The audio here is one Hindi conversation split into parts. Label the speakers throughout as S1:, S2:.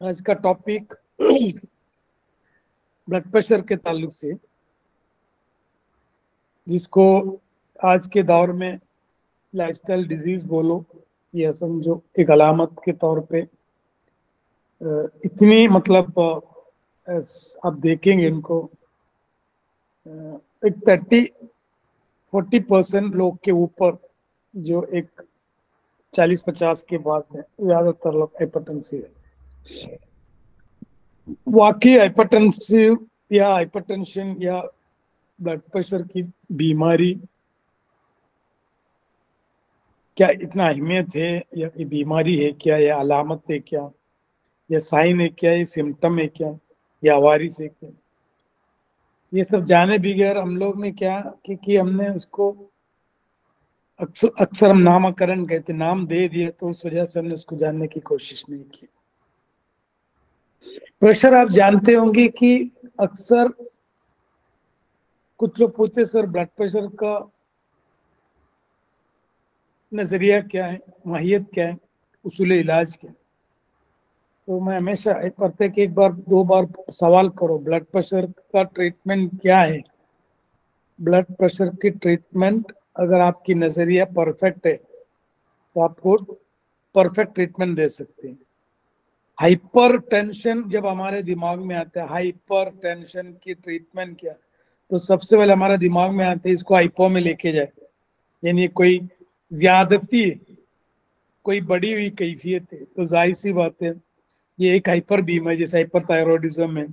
S1: आज का टॉपिक ब्लड प्रेशर के ताल्लुक से, जिसको आज के दौर में लाइफस्टाइल डिजीज बोलो या समझो, एक अलामत के तौर पे इतनी मतलब आप देखेंगे इनको एक 30-40% लोग के ऊपर जो एक 40-50 के बाद में ज्यादातर लोग हाइपरटेंसिव है। वाकई हाइपरटेंसिव या हाइपरटेंशन या ब्लड प्रेशर की बीमारी क्या इतना अहमियत है, या ये बीमारी है क्या, या अलामत है क्या, या साइन है क्या, ये सिम्टम है क्या, या वारिस है क्या, ये सब जाने बगैर हम लोग ने क्या कि हमने उसको अक्सर हम नामकरण कहते नाम दे दिए, तो उस वजह से हमने उसको जानने की कोशिश नहीं की। प्रेशर आप जानते होंगे कि अक्सर कुछ लोग पूछते सर ब्लड प्रेशर का नजरिया क्या है, माहियत क्या है, उसूल इलाज क्या है। तो मैं हमेशा प्रत्येक एक बार दो बार सवाल करो, ब्लड प्रेशर का ट्रीटमेंट क्या है। ब्लड प्रेशर की ट्रीटमेंट अगर आपकी नजरिया परफेक्ट है तो आपको परफेक्ट ट्रीटमेंट दे सकते हैं। हाइपर टेंशन जब हमारे दिमाग में आता है, हाइपर टेंशन की ट्रीटमेंट क्या, तो सबसे पहले हमारे दिमाग में आते है इसको हाइपो में लेके जाए, यानी कोई ज्यादती है, कोई बड़ी हुई कैफियत है। तो जाहिर सी बात है ये एक हाइपर बीम है, जैसे हाइपर थायरॉइडिज्म है,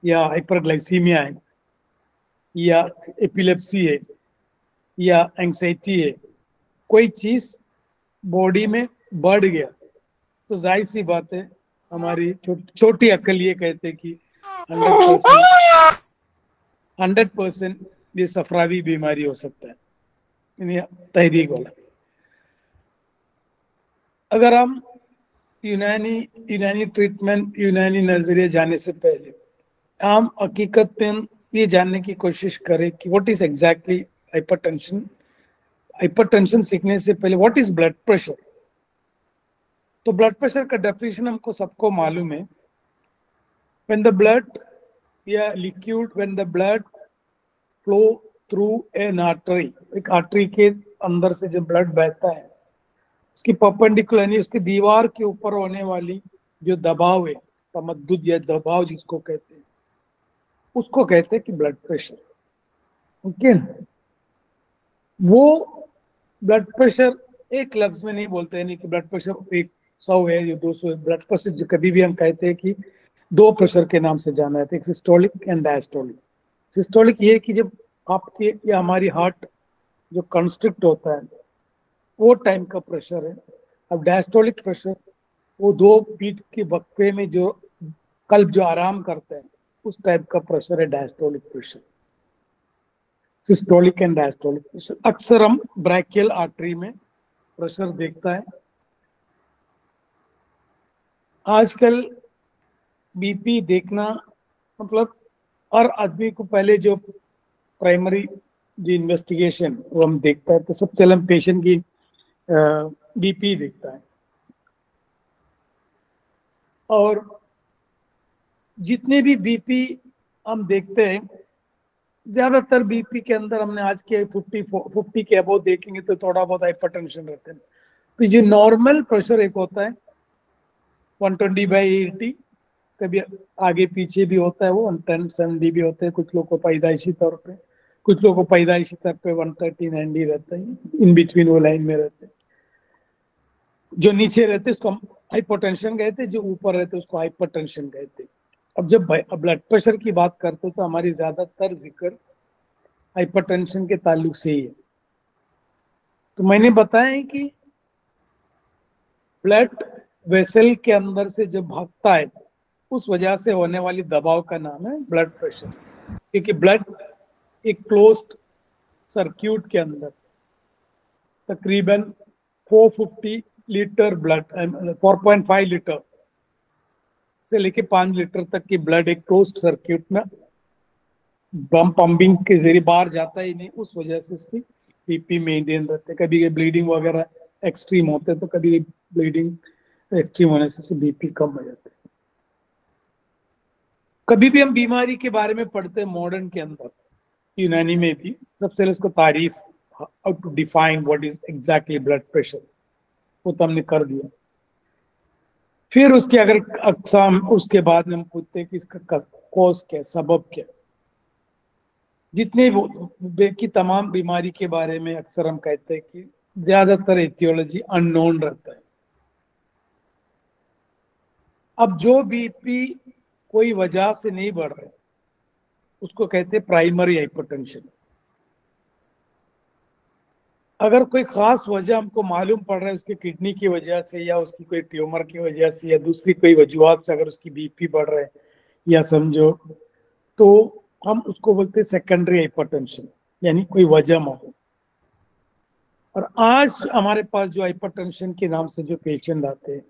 S1: या हाइपरग्लाइसीमिया है, या एपिलेप्सी है, या एंग्जाइटी है। कोई चीज बॉडी में बढ़ गया तो जाहिर सी बात है हमारी छोटी अक्ल ये कहते कि 100% ये सफरावी बीमारी हो सकता है, तहरीक वाला। अगर हम यूनानी ट्रीटमेंट, यूनानी नजरिए जाने से पहले हम हकीकत में ये जानने की कोशिश करें कि what is exactly hypertension. Hypertension सीखने से पहले व्हाट इज ब्लड प्रेशर। तो ब्लड प्रेशर का डेफिनेशन हमको सबको मालूम है। व्हेन द ब्लड या liquid, when the blood flow through an artery, एक आर्टरी के अंदर से जब ब्लड बहता है, उसकी परपेंडिकुलर यानी उसकी दीवार के ऊपर होने वाली जो दबाव है, तमद्दुद या दबाव जिसको कहते हैं, उसको कहते हैं कि ब्लड प्रेशर। ओके, वो ब्लड प्रेशर एक लफ्ज में नहीं बोलते, नहीं कि ब्लड प्रेशर 100 है या 200 है। ब्लड प्रेशर कभी भी हम कहते हैं कि दो प्रेशर के नाम से जाना है, एक सिस्टोलिक एंड डायस्टोलिक। सिस्टोलिक ये कि जब आपके या हमारी हार्ट जो कंस्ट्रिक्ट होता है वो टाइम का प्रेशर है। अब डायस्टोलिक प्रेशर वो दो बीट के वक्फे में जो कल्ब जो आराम करता है उस टाइप का प्रेशर है diastolic pressure. Systolic and diastolic pressure अक्सर हम ब्रैकियल आर्टरी में प्रेशर देखता है। आजकल बीपी देखना मतलब हर आदमी को पहले जो प्राइमरी जो इन्वेस्टिगेशन वो हम देखता है, तो सबसे पहले हम पेशेंट की बीपी देखता है। और जितने भी बीपी हम देखते हैं, ज्यादातर बीपी के अंदर हमने आज के 50 के अबव देखेंगे तो थोड़ा बहुत हाइपरटेंशन रहते हैं। तो ये नॉर्मल प्रेशर एक होता है 120/80, कभी आगे पीछे भी होता है, वो 110/70 भी होते हैं कुछ लोगों को पैदाइशी तौर पे, कुछ लोगों को पैदाइशी तौर पे 130/90 रहता है, इन बिटवीन वो लाइन में रहते हैं। जो नीचे रहते उसको हम हाइपोटेंशन कहते, जो ऊपर रहते उसको हाइपरटेंशन कहते। अब जब ब्लड प्रेशर की बात करते तो हमारी ज्यादातर जिक्र हाइपरटेंशन के ताल्लुक से ही है। तो मैंने बताया कि ब्लड वेसल के अंदर से जब भागता है उस वजह से होने वाली दबाव का नाम है ब्लड प्रेशर। क्योंकि ब्लड एक क्लोज्ड सर्क्यूट के अंदर तकरीबन 450 लीटर ब्लड, 4.5 लीटर से लेके 5 लीटर तक की ब्लड एक क्लोज्ड सर्क्यूट में पंपिंग के जरिए बाहर जाता ही नहीं, उस वजह से उसकी बीपी मेंटेन रहते। कभी ब्लीडिंग वगैरह एक्सट्रीम होते तो कभी ब्लीडिंग एक्सट्रीम होने से बीपी कम हो जाते। कभी भी हम बीमारी के बारे में पढ़ते हैं मॉडर्न के अंदर, यूनानी में भी, सबसे पहले उसको तारीफ, how to define what is exactly blood pressure, वो तो हमने कर दिया। फिर उसके अगर अकसाम, उसके बाद में हम पूछते हैं कि इसका कॉज क्या, सबब क्या। जितने की तमाम बीमारी के बारे में अक्सर हम कहते हैं कि ज्यादातर एथियोलॉजी अननोन रहता है। अब जो बीपी कोई वजह से नहीं बढ़ रहे उसको कहते हैं प्राइमरी हाइपरटेंशन। अगर कोई खास वजह हमको मालूम पड़ रहा है, उसके किडनी की वजह से या उसकी कोई ट्यूमर की वजह से या दूसरी कोई वजूहत से अगर उसकी बीपी बढ़ रहा है या समझो, तो हम उसको बोलते हैं सेकेंडरी हाइपरटेंशन, यानी कोई वजह मालूम। और आज हमारे पास जो हाइपरटेंशन के नाम से जो पेशेंट आते हैं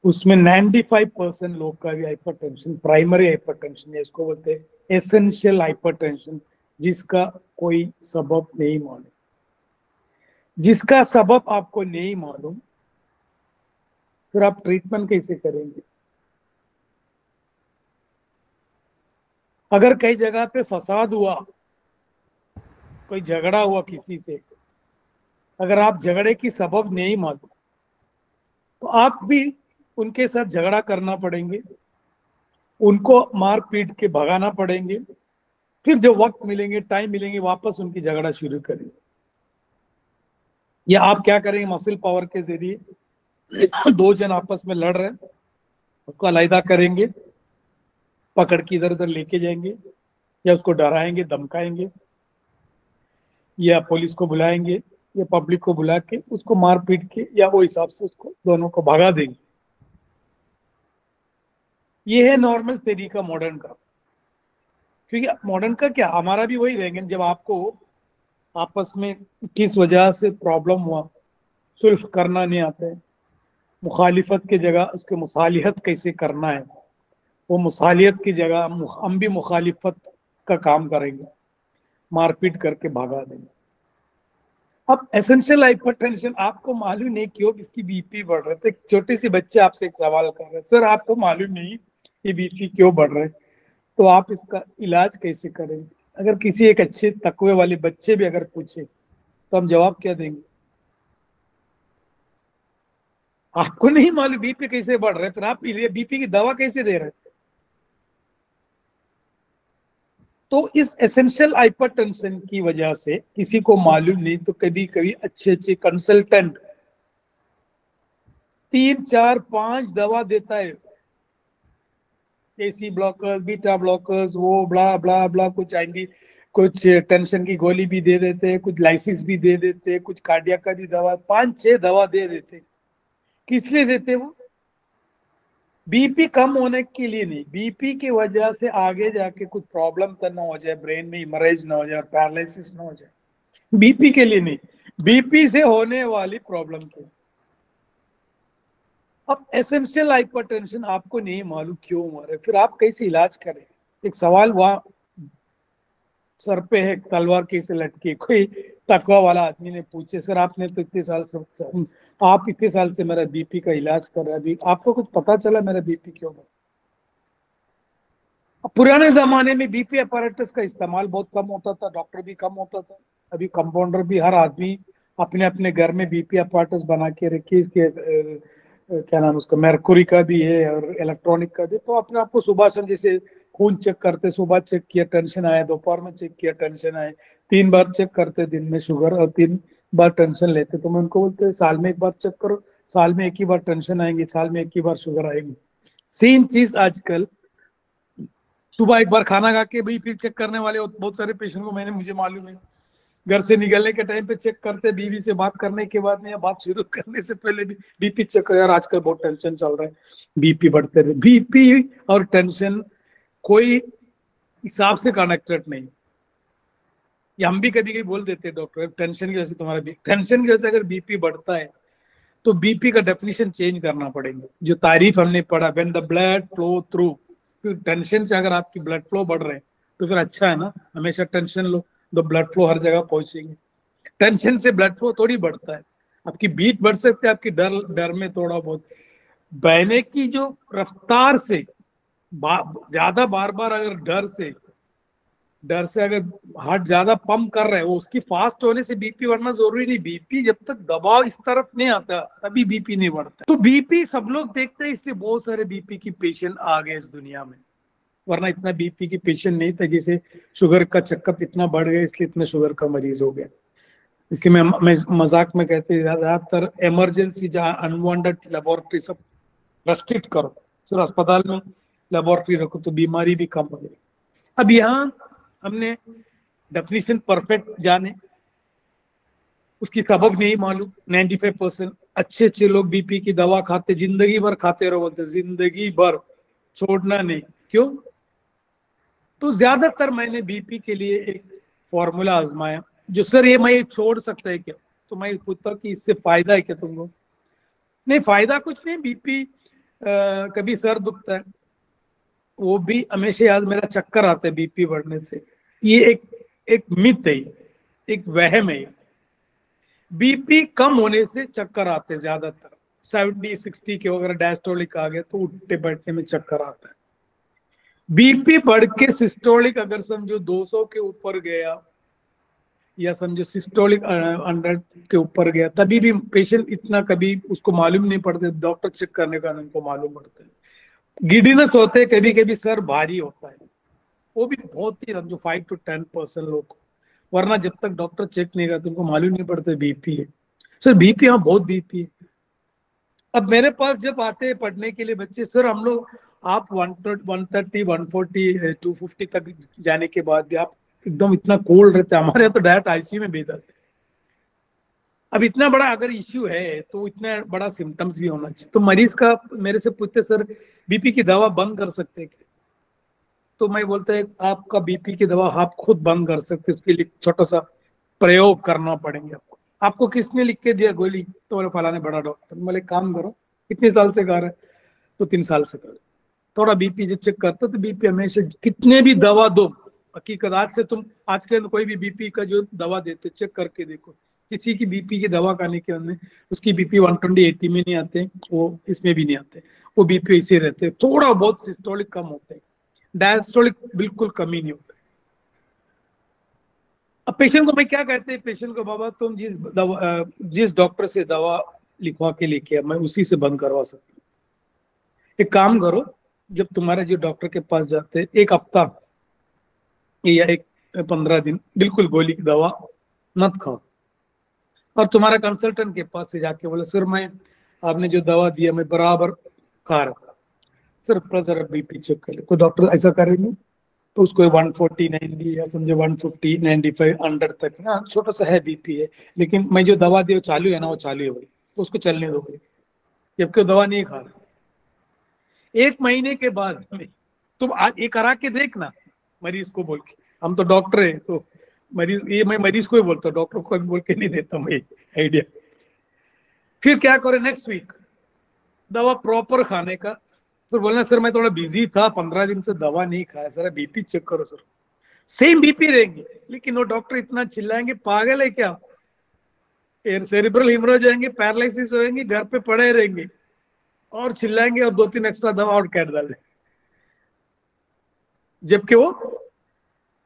S1: उसमें 95% लोग का भी हाइपरटेंशन प्राइमरी हाइपरटेंशन है, इसको बोलते हैं एसेंशियल हाइपरटेंशन, जिसका कोई सबब नहीं मालूम। जिसका सबब आपको नहीं मालूम, फिर आप ट्रीटमेंट कैसे करेंगे? अगर कई जगह पे फसाद हुआ, कोई झगड़ा हुआ किसी से, अगर आप झगड़े की सबब नहीं मालूम तो आप भी उनके साथ झगड़ा करना पड़ेंगे, उनको मार पीट के भगाना पड़ेंगे, फिर जब वक्त मिलेंगे, टाइम मिलेंगे, वापस उनकी झगड़ा शुरू करेंगे। या आप क्या करेंगे, मसल पावर के जरिए दो जन आपस में लड़ रहे हैं उसको अलहदा करेंगे, पकड़ के इधर उधर लेके जाएंगे, या उसको डराएंगे, धमकाएंगे, या पुलिस को बुलाएंगे या पब्लिक को बुला के उसको मार पीट के या वो हिसाब से उसको दोनों को भगा देंगे। ये है नॉर्मल तरीका मॉडर्न का। क्योंकि मॉडर्न का क्या, हमारा भी वही रहेंगे। जब आपको आपस में किस वजह से प्रॉब्लम हुआ, सुलह करना नहीं आता है, मुखालिफत की जगह उसके मुसालिहत कैसे करना है, वो मुसालियत की जगह हम भी मुखालिफत का काम करेंगे, मारपीट करके भगा देंगे। अब एसेंशियल हाइपरटेंशन आपको मालूम नहीं क्यों इसकी बीपी बढ़ रहे थे। छोटे से बच्चे आपसे एक सवाल कर रहे हैं, सर आपको मालूम नहीं कि बीपी क्यों बढ़ रहे, तो आप इसका इलाज कैसे करेंगे? अगर किसी एक अच्छे तकवे वाले बच्चे भी अगर पूछे तो हम जवाब क्या देंगे? आपको नहीं मालूम बीपी कैसे बढ़ रहे, फिर आप बीपी की दवा कैसे दे रहे? तो इस एसेंशियल हाइपरटेंशन की वजह से किसी को मालूम नहीं, तो कभी कभी अच्छे अच्छे कंसल्टेंट 3 4 5 दवा देता है, केसी ब्लॉकर्स, बीटा ब्लॉकर्स, वो ब्ला ब्ला ब्ला, कुछ आएंगी, कुछ टेंशन की गोली भी दे देते हैं, कुछ लाइसिस भी दे देते हैं, कुछ कार्डियक का भी दवा, 5 6 दवा दे देते। किस लिए देते वो? बीपी कम होने के लिए नहीं, बीपी की वजह से आगे जाके कुछ प्रॉब्लम तो ना हो जाए, ब्रेन में इमरेज ना हो जाए, पैरालिसिस ना हो जाए, बीपी के लिए नहीं, बीपी से होने वाली प्रॉब्लम के लिए। अब एसेंशियल हाइपरटेंशन आपको नहीं मालूम क्यों हो रहा है, फिर आप कैसे इलाज करें? एक सवाल वहां सर पे है, तलवार कैसे लटकी, कोई तकवा वाला आदमी ने पूछे, सर आपने तो इतने साल से, आप इतने साल से मेरा बीपी का इलाज कर रहे हैं, अभी आपको कुछ पता चला मेरा बीपी क्यों बढ़ा? पुराने जमाने में बीपी अपैरेटस का इस्तेमाल बहुत कम होता था, डॉक्टर भी कम होता था। अभी कंपाउंडर भी, हर आदमी अपने अपने घर में बीपी अपैरेटस बना के रखी, इसके क्या नाम उसका, मेर्कुरी का भी है और इलेक्ट्रॉनिक का भी। तो अपने आपको सुबह शाम जैसे खून चेक करते, सुबह चेक किया टेंशन आया, दोपहर में चेक किया टेंशन आए, 3 बार चेक करते दिन में शुगर, और 3 बार टेंशन लेते। तो मैं उनको बोलते साल में 1 बार चेक करो, साल में 1 ही बार टेंशन आएंगी, साल में 1 ही बार शुगर आएगी। सेम चीज आजकल सुबह 1 बार खाना खा के बीपी चेक करने वाले बहुत सारे पेशेंट को मुझे मालूम है। घर से निकलने के टाइम पे चेक करते, बीवी से बात करने के बाद में या बात शुरू करने से पहले भी बीपी चेक कर, यार आजकल बहुत टेंशन चल रहा है, बीपी बढ़ते रहे। बीपी और टेंशन कोई हिसाब से कनेक्टेड नहीं। ये हम भी कभी कभी बोल देते हैं, डॉक्टर टेंशन की वजह से तुम्हारा टेंशन की वजह से अगर बीपी बढ़ता है तो बीपी का डेफिनेशन चेंज करना पड़ेगा। जो तारीफ हमने पढ़ा, when the blood flow through, फिर टेंशन से अगर आपकी ब्लड फ्लो बढ़ रहे हैं तो फिर अच्छा है ना, हमेशा टेंशन लो तो ब्लड फ्लो हर जगह पहुंचेगी। टेंशन से ब्लड फ्लो थोड़ी बढ़ता है, आपकी बीट बढ़ सकती है, आपकी डर डर में थोड़ा बहुत बहने की जो रफ्तार से ज्यादा बार बार अगर डर से अगर हार्ट ज्यादा पंप कर रहे हैं, वो उसकी फास्ट होने से बीपी बढ़ना जरूरी नहीं। बीपी जब तक दबाव इस तरफ नहीं आता तभी बीपी नहीं बढ़ता। तो बीपी सब लोग देखते हैं, इसलिए बहुत सारे बीपी की पेशेंट आ गए इस दुनिया में, वरना इतना बीपी की पेशेंट नहीं था। जैसे शुगर का चेकअप इतना बढ़ गया इसलिए इतना शुगर का मरीज हो गया। इसलिए मैं मजाक में कहते हैं ज्यादातर इमरजेंसी जहाँ अनवांटेड लेबोरेटरी सब रेस्ट्रिक्ट करो, सिर्फ अस्पताल में लेबोरेटरी रखो तो बीमारी भी कम हो जाएगी। अब यहाँ हमने डेफिनेशन परफेक्ट जाने, उसकी सबक नहीं मालूम। 95% अच्छे अच्छे लोग बीपी की दवा खाते, जिंदगी भर खाते रहो, बोलते जिंदगी भर छोड़ना नहीं। क्यों? तो ज्यादातर मैंने बीपी के लिए एक फॉर्मूला आजमाया, जो सर ये मैं छोड़ सकता है क्या? तो मैं पूछता हूँ कि इससे फायदा है क्या तुमको? नहीं, फायदा कुछ नहीं। बीपी कभी सर दुखता है, वो भी हमेशा याद, मेरा चक्कर आता है बीपी बढ़ने से। ये एक मिथ है, एक वहम है। बीपी कम होने से चक्कर आते ज्यादातर। 70-60 के अगर डायस्टोलिक आ गया तो उठने बैठने में चक्कर आता है। बीपी बढ़ के सिस्टोलिक अगर समझो 200 के ऊपर गया, या समझो सिस्टोलिक 100 के ऊपर गया, तभी भी पेशेंट इतना कभी उसको मालूम नहीं पड़ता, डॉक्टर चेक करने का उनको मालूम पड़ता है। गिडीनेस होते हैं कभी कभी, सर भारी होता है, वो भी बहुत ही समझो 5 to 10% लोग, वरना जब तक डॉक्टर चेक नहीं करते उनको मालूम नहीं पड़ता बीपी है। सर बीपी, हाँ बहुत बीपी है। अब मेरे पास जब आते हैं पढ़ने के लिए बच्चे, सर हम लोग आप 130, 140, 250 तक जाने के बाद भी आप एकदम इतना कोल्ड रहते हैं, हमारे यहाँ तो डायरेक्ट आईसीयू में भेज देते। अब इतना बड़ा अगर इश्यू है तो इतना बड़ा सिम्टम्स भी होना चाहिए। तो मरीज का मेरे से पूछते, सर बीपी की दवा बंद कर सकते हैं क्या? तो मैं बोलता है आपका बीपी की दवा आप खुद बंद कर सकते, उसके लिए छोटा सा प्रयोग करना पड़ेंगे आपको। आपको किसने लिख के दिया गोली? तो बोले फलाने बड़ा डॉक्टर। बोले काम करो, कितने साल से खा रहे? तो 3 साल से कर। थोड़ा बीपी जब चेक करता तो बीपी हमेशा, कितने भी दवा दो, हकीकत आज से तुम आज के कोई भी बीपी का जो दवा देते चेक करके देखो, किसी की बीपी की दवा खाने के अंदर उसकी बीपी 120-80 में नहीं आते, वो इसमें भी नहीं आते, वो बीपी ऐसे रहते। थोड़ा बहुत सिस्टोलिक कम होते हैं, डायस्टोलिक बिल्कुल कम ही नहीं होता। अब पेशेंट को मैं क्या कहते हैं, पेशेंट को बाबा तुम जिस डॉक्टर से दवा लिखवा के लेके मैं उसी से बंद करवा सकता हूँ। एक काम करो, जब तुम्हारे जो डॉक्टर के पास जाते एक हफ्ता या 15 दिन बिल्कुल गोली की दवा मत खाओ, और तुम्हारा कंसल्टेंट के पास से जाके बोले सर मैं आपने जो दवा दिया मैं बराबर खा रहा, सर जरा बीपी चेक कर ले। कोई डॉक्टर ऐसा करेंगे तो उसको 140-90 या समझो 150-95 अंडर तक ना, छोटा सा है बीपी है, लेकिन मैं जो दवा दी वो चालू है ना, वो चालू है बोले तो उसको चलने दो, जबकि वो दवा नहीं खा रहा। 1 महीने के बाद में तुम आज ये करा के देखना मरीज को बोल के, हम तो डॉक्टर है तो मरीज, ये मैं मरीज को ही बोलता हूँ, डॉक्टर को भी बोल के नहीं देता मैं आइडिया। फिर क्या करे, नेक्स्ट वीक दवा प्रॉपर खाने का। तो बोलना सर मैं थोड़ा बिजी था, 15 दिन से दवा नहीं खाया, सर बीपी चेक करो। सर सेम बीपी रहेंगे, लेकिन वो डॉक्टर इतना चिल्लाएंगे पागल है क्या, सेरिब्रल हिमोरेज जाएंगे, पैरालिसिस होएंगे, घर पे पड़े रहेंगे और चिल्लाएंगे और 2-3 एक्स्ट्रा दवा और कैट डाल दें, जबकि वो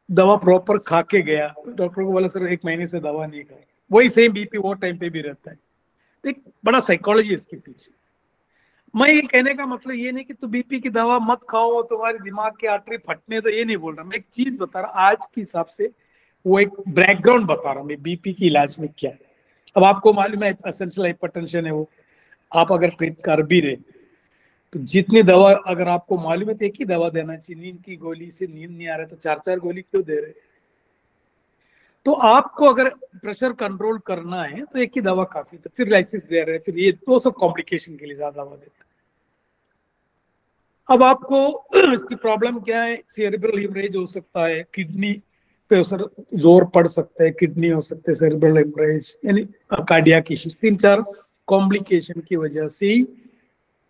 S1: दवा प्रॉपर खा के गया। डॉक्टर को बोला सर 1 महीने से दवा नहीं खाई, वही सेम बीपी वो टाइम पे भी रहता है। एक बड़ा साइकोलॉजी है इसके पीछे। मैं ये कहने का मतलब ये नहीं कि तू बीपी की दवा मत खाओ तुम्हारे दिमाग की आर्टरी फटने, तो ये नहीं बोल रहा मैं, एक चीज बता रहा आज के हिसाब से, वो एक बैकग्राउंड बता रहा हूँ मैं बीपी की इलाज में क्या है। अब आपको मालूम है एसेंशियल हाइपरटेंशन है, वो आप अगर ट्रीट कर भी रहे तो जितनी दवा अगर आपको मालूम है तो एक ही दवा देना चाहिए। नींद की गोली से नींद नहीं आ रहा तो 4-4 गोली क्यों दे रहे? तो आपको अगर प्रेशर कंट्रोल करना है तो एक ही दवा काफी, तो फिर लाइसिस दे रहे हैं, फिर ये तो सब कॉम्प्लिकेशन के लिए ज्यादा दवा देते हैं। अब आपको इसकी प्रॉब्लम क्या है, सेरिब्रल हेमरेज हो सकता है, किडनी पे असर जोर पड़ सकता है, किडनी हो सकते हैं, सेरिब्रल हेमरेज यानी कार्डियक इश्यूज, 3-4 कॉम्प्लिकेशन की वजह से ही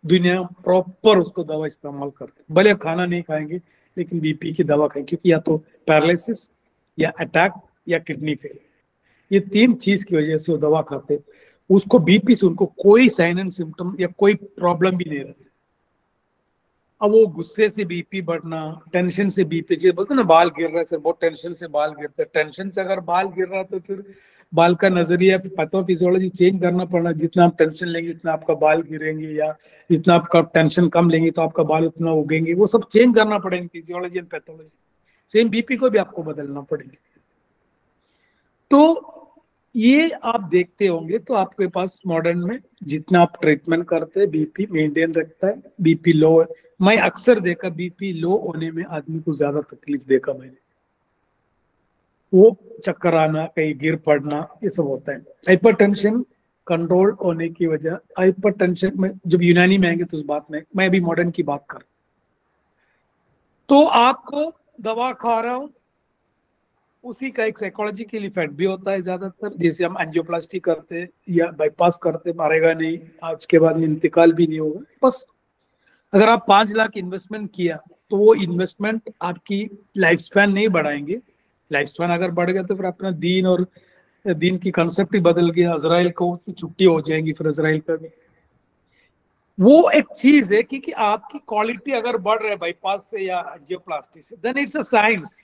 S1: दुनिया प्रॉपर उसको दवा इस्तेमाल करते हैं। भले खाना नहीं खाएंगे लेकिन बीपी की दवा खाएंगे, क्योंकि या तो पैरालिसिस या अटैक या किडनी फेल, ये 3 चीज की वजह से वो दवा खाते। उसको बीपी से उनको कोई साइन एंड सिम्टम या कोई प्रॉब्लम भी नहीं रहती। अब वो गुस्से से बीपी बढ़ना, टेंशन से बीपी, जो बोलते हैं ना बाल गिर रहा है सर, बहुत टेंशन से बाल गिरते हैं, टेंशन से अगर बाल गिर रहा है तो फिर बाल का नजरिया पैथोफिजियोलॉजी चेंज करना पड़ना, जितना आप टेंशन लेंगे उतना आपका बाल गिरेंगे, या जितना आपका टेंशन कम लेंगे तो आपका बाल उतना उगेंगे, वो सब चेंज करना पड़ेगा physiology and pathology. Same BP को भी आपको बदलना पड़ेगा। तो ये आप देखते होंगे तो आपके पास मॉडर्न में जितना आप ट्रीटमेंट करते हैं बीपी मेंटेन रखता है, बीपी लो है। मैं अक्सर देखा बीपी लो होने में आदमी को ज्यादा तकलीफ देखा मैंने, वो चक्कर आना, कहीं गिर पड़ना, ये सब होता है। हाइपरटेंशन कंट्रोल होने की वजह, हाइपरटेंशन में जब यूनानी में आएंगे तो उस बात में मैं अभी मॉडर्न की बात कर, तो आपको दवा खा रहा हूं, उसी का एक साइकोलॉजिकल इफेक्ट भी होता है ज्यादातर। जैसे हम एंजियोप्लास्टी करते हैं या बाईपास करते, मारेगा नहीं, आज के बाद में इंतकाल भी नहीं होगा, बस अगर आप 5 लाख इन्वेस्टमेंट किया तो वो इन्वेस्टमेंट आपकी लाइफ स्पैन नहीं बढ़ाएंगे। लाइफ स्पैन अगर बढ़ गया तो फिर अपना दीन और दीन की कंसेप्ट ही बदल गया, अजराइल को छुट्टी हो जाएंगी फिर अजराइल का भी। वो एक चीज है कि आपकी क्वालिटी अगर बढ़ रहा है बाईपास से या एंजियोप्लास्टी से, देन इट्स अ साइंस।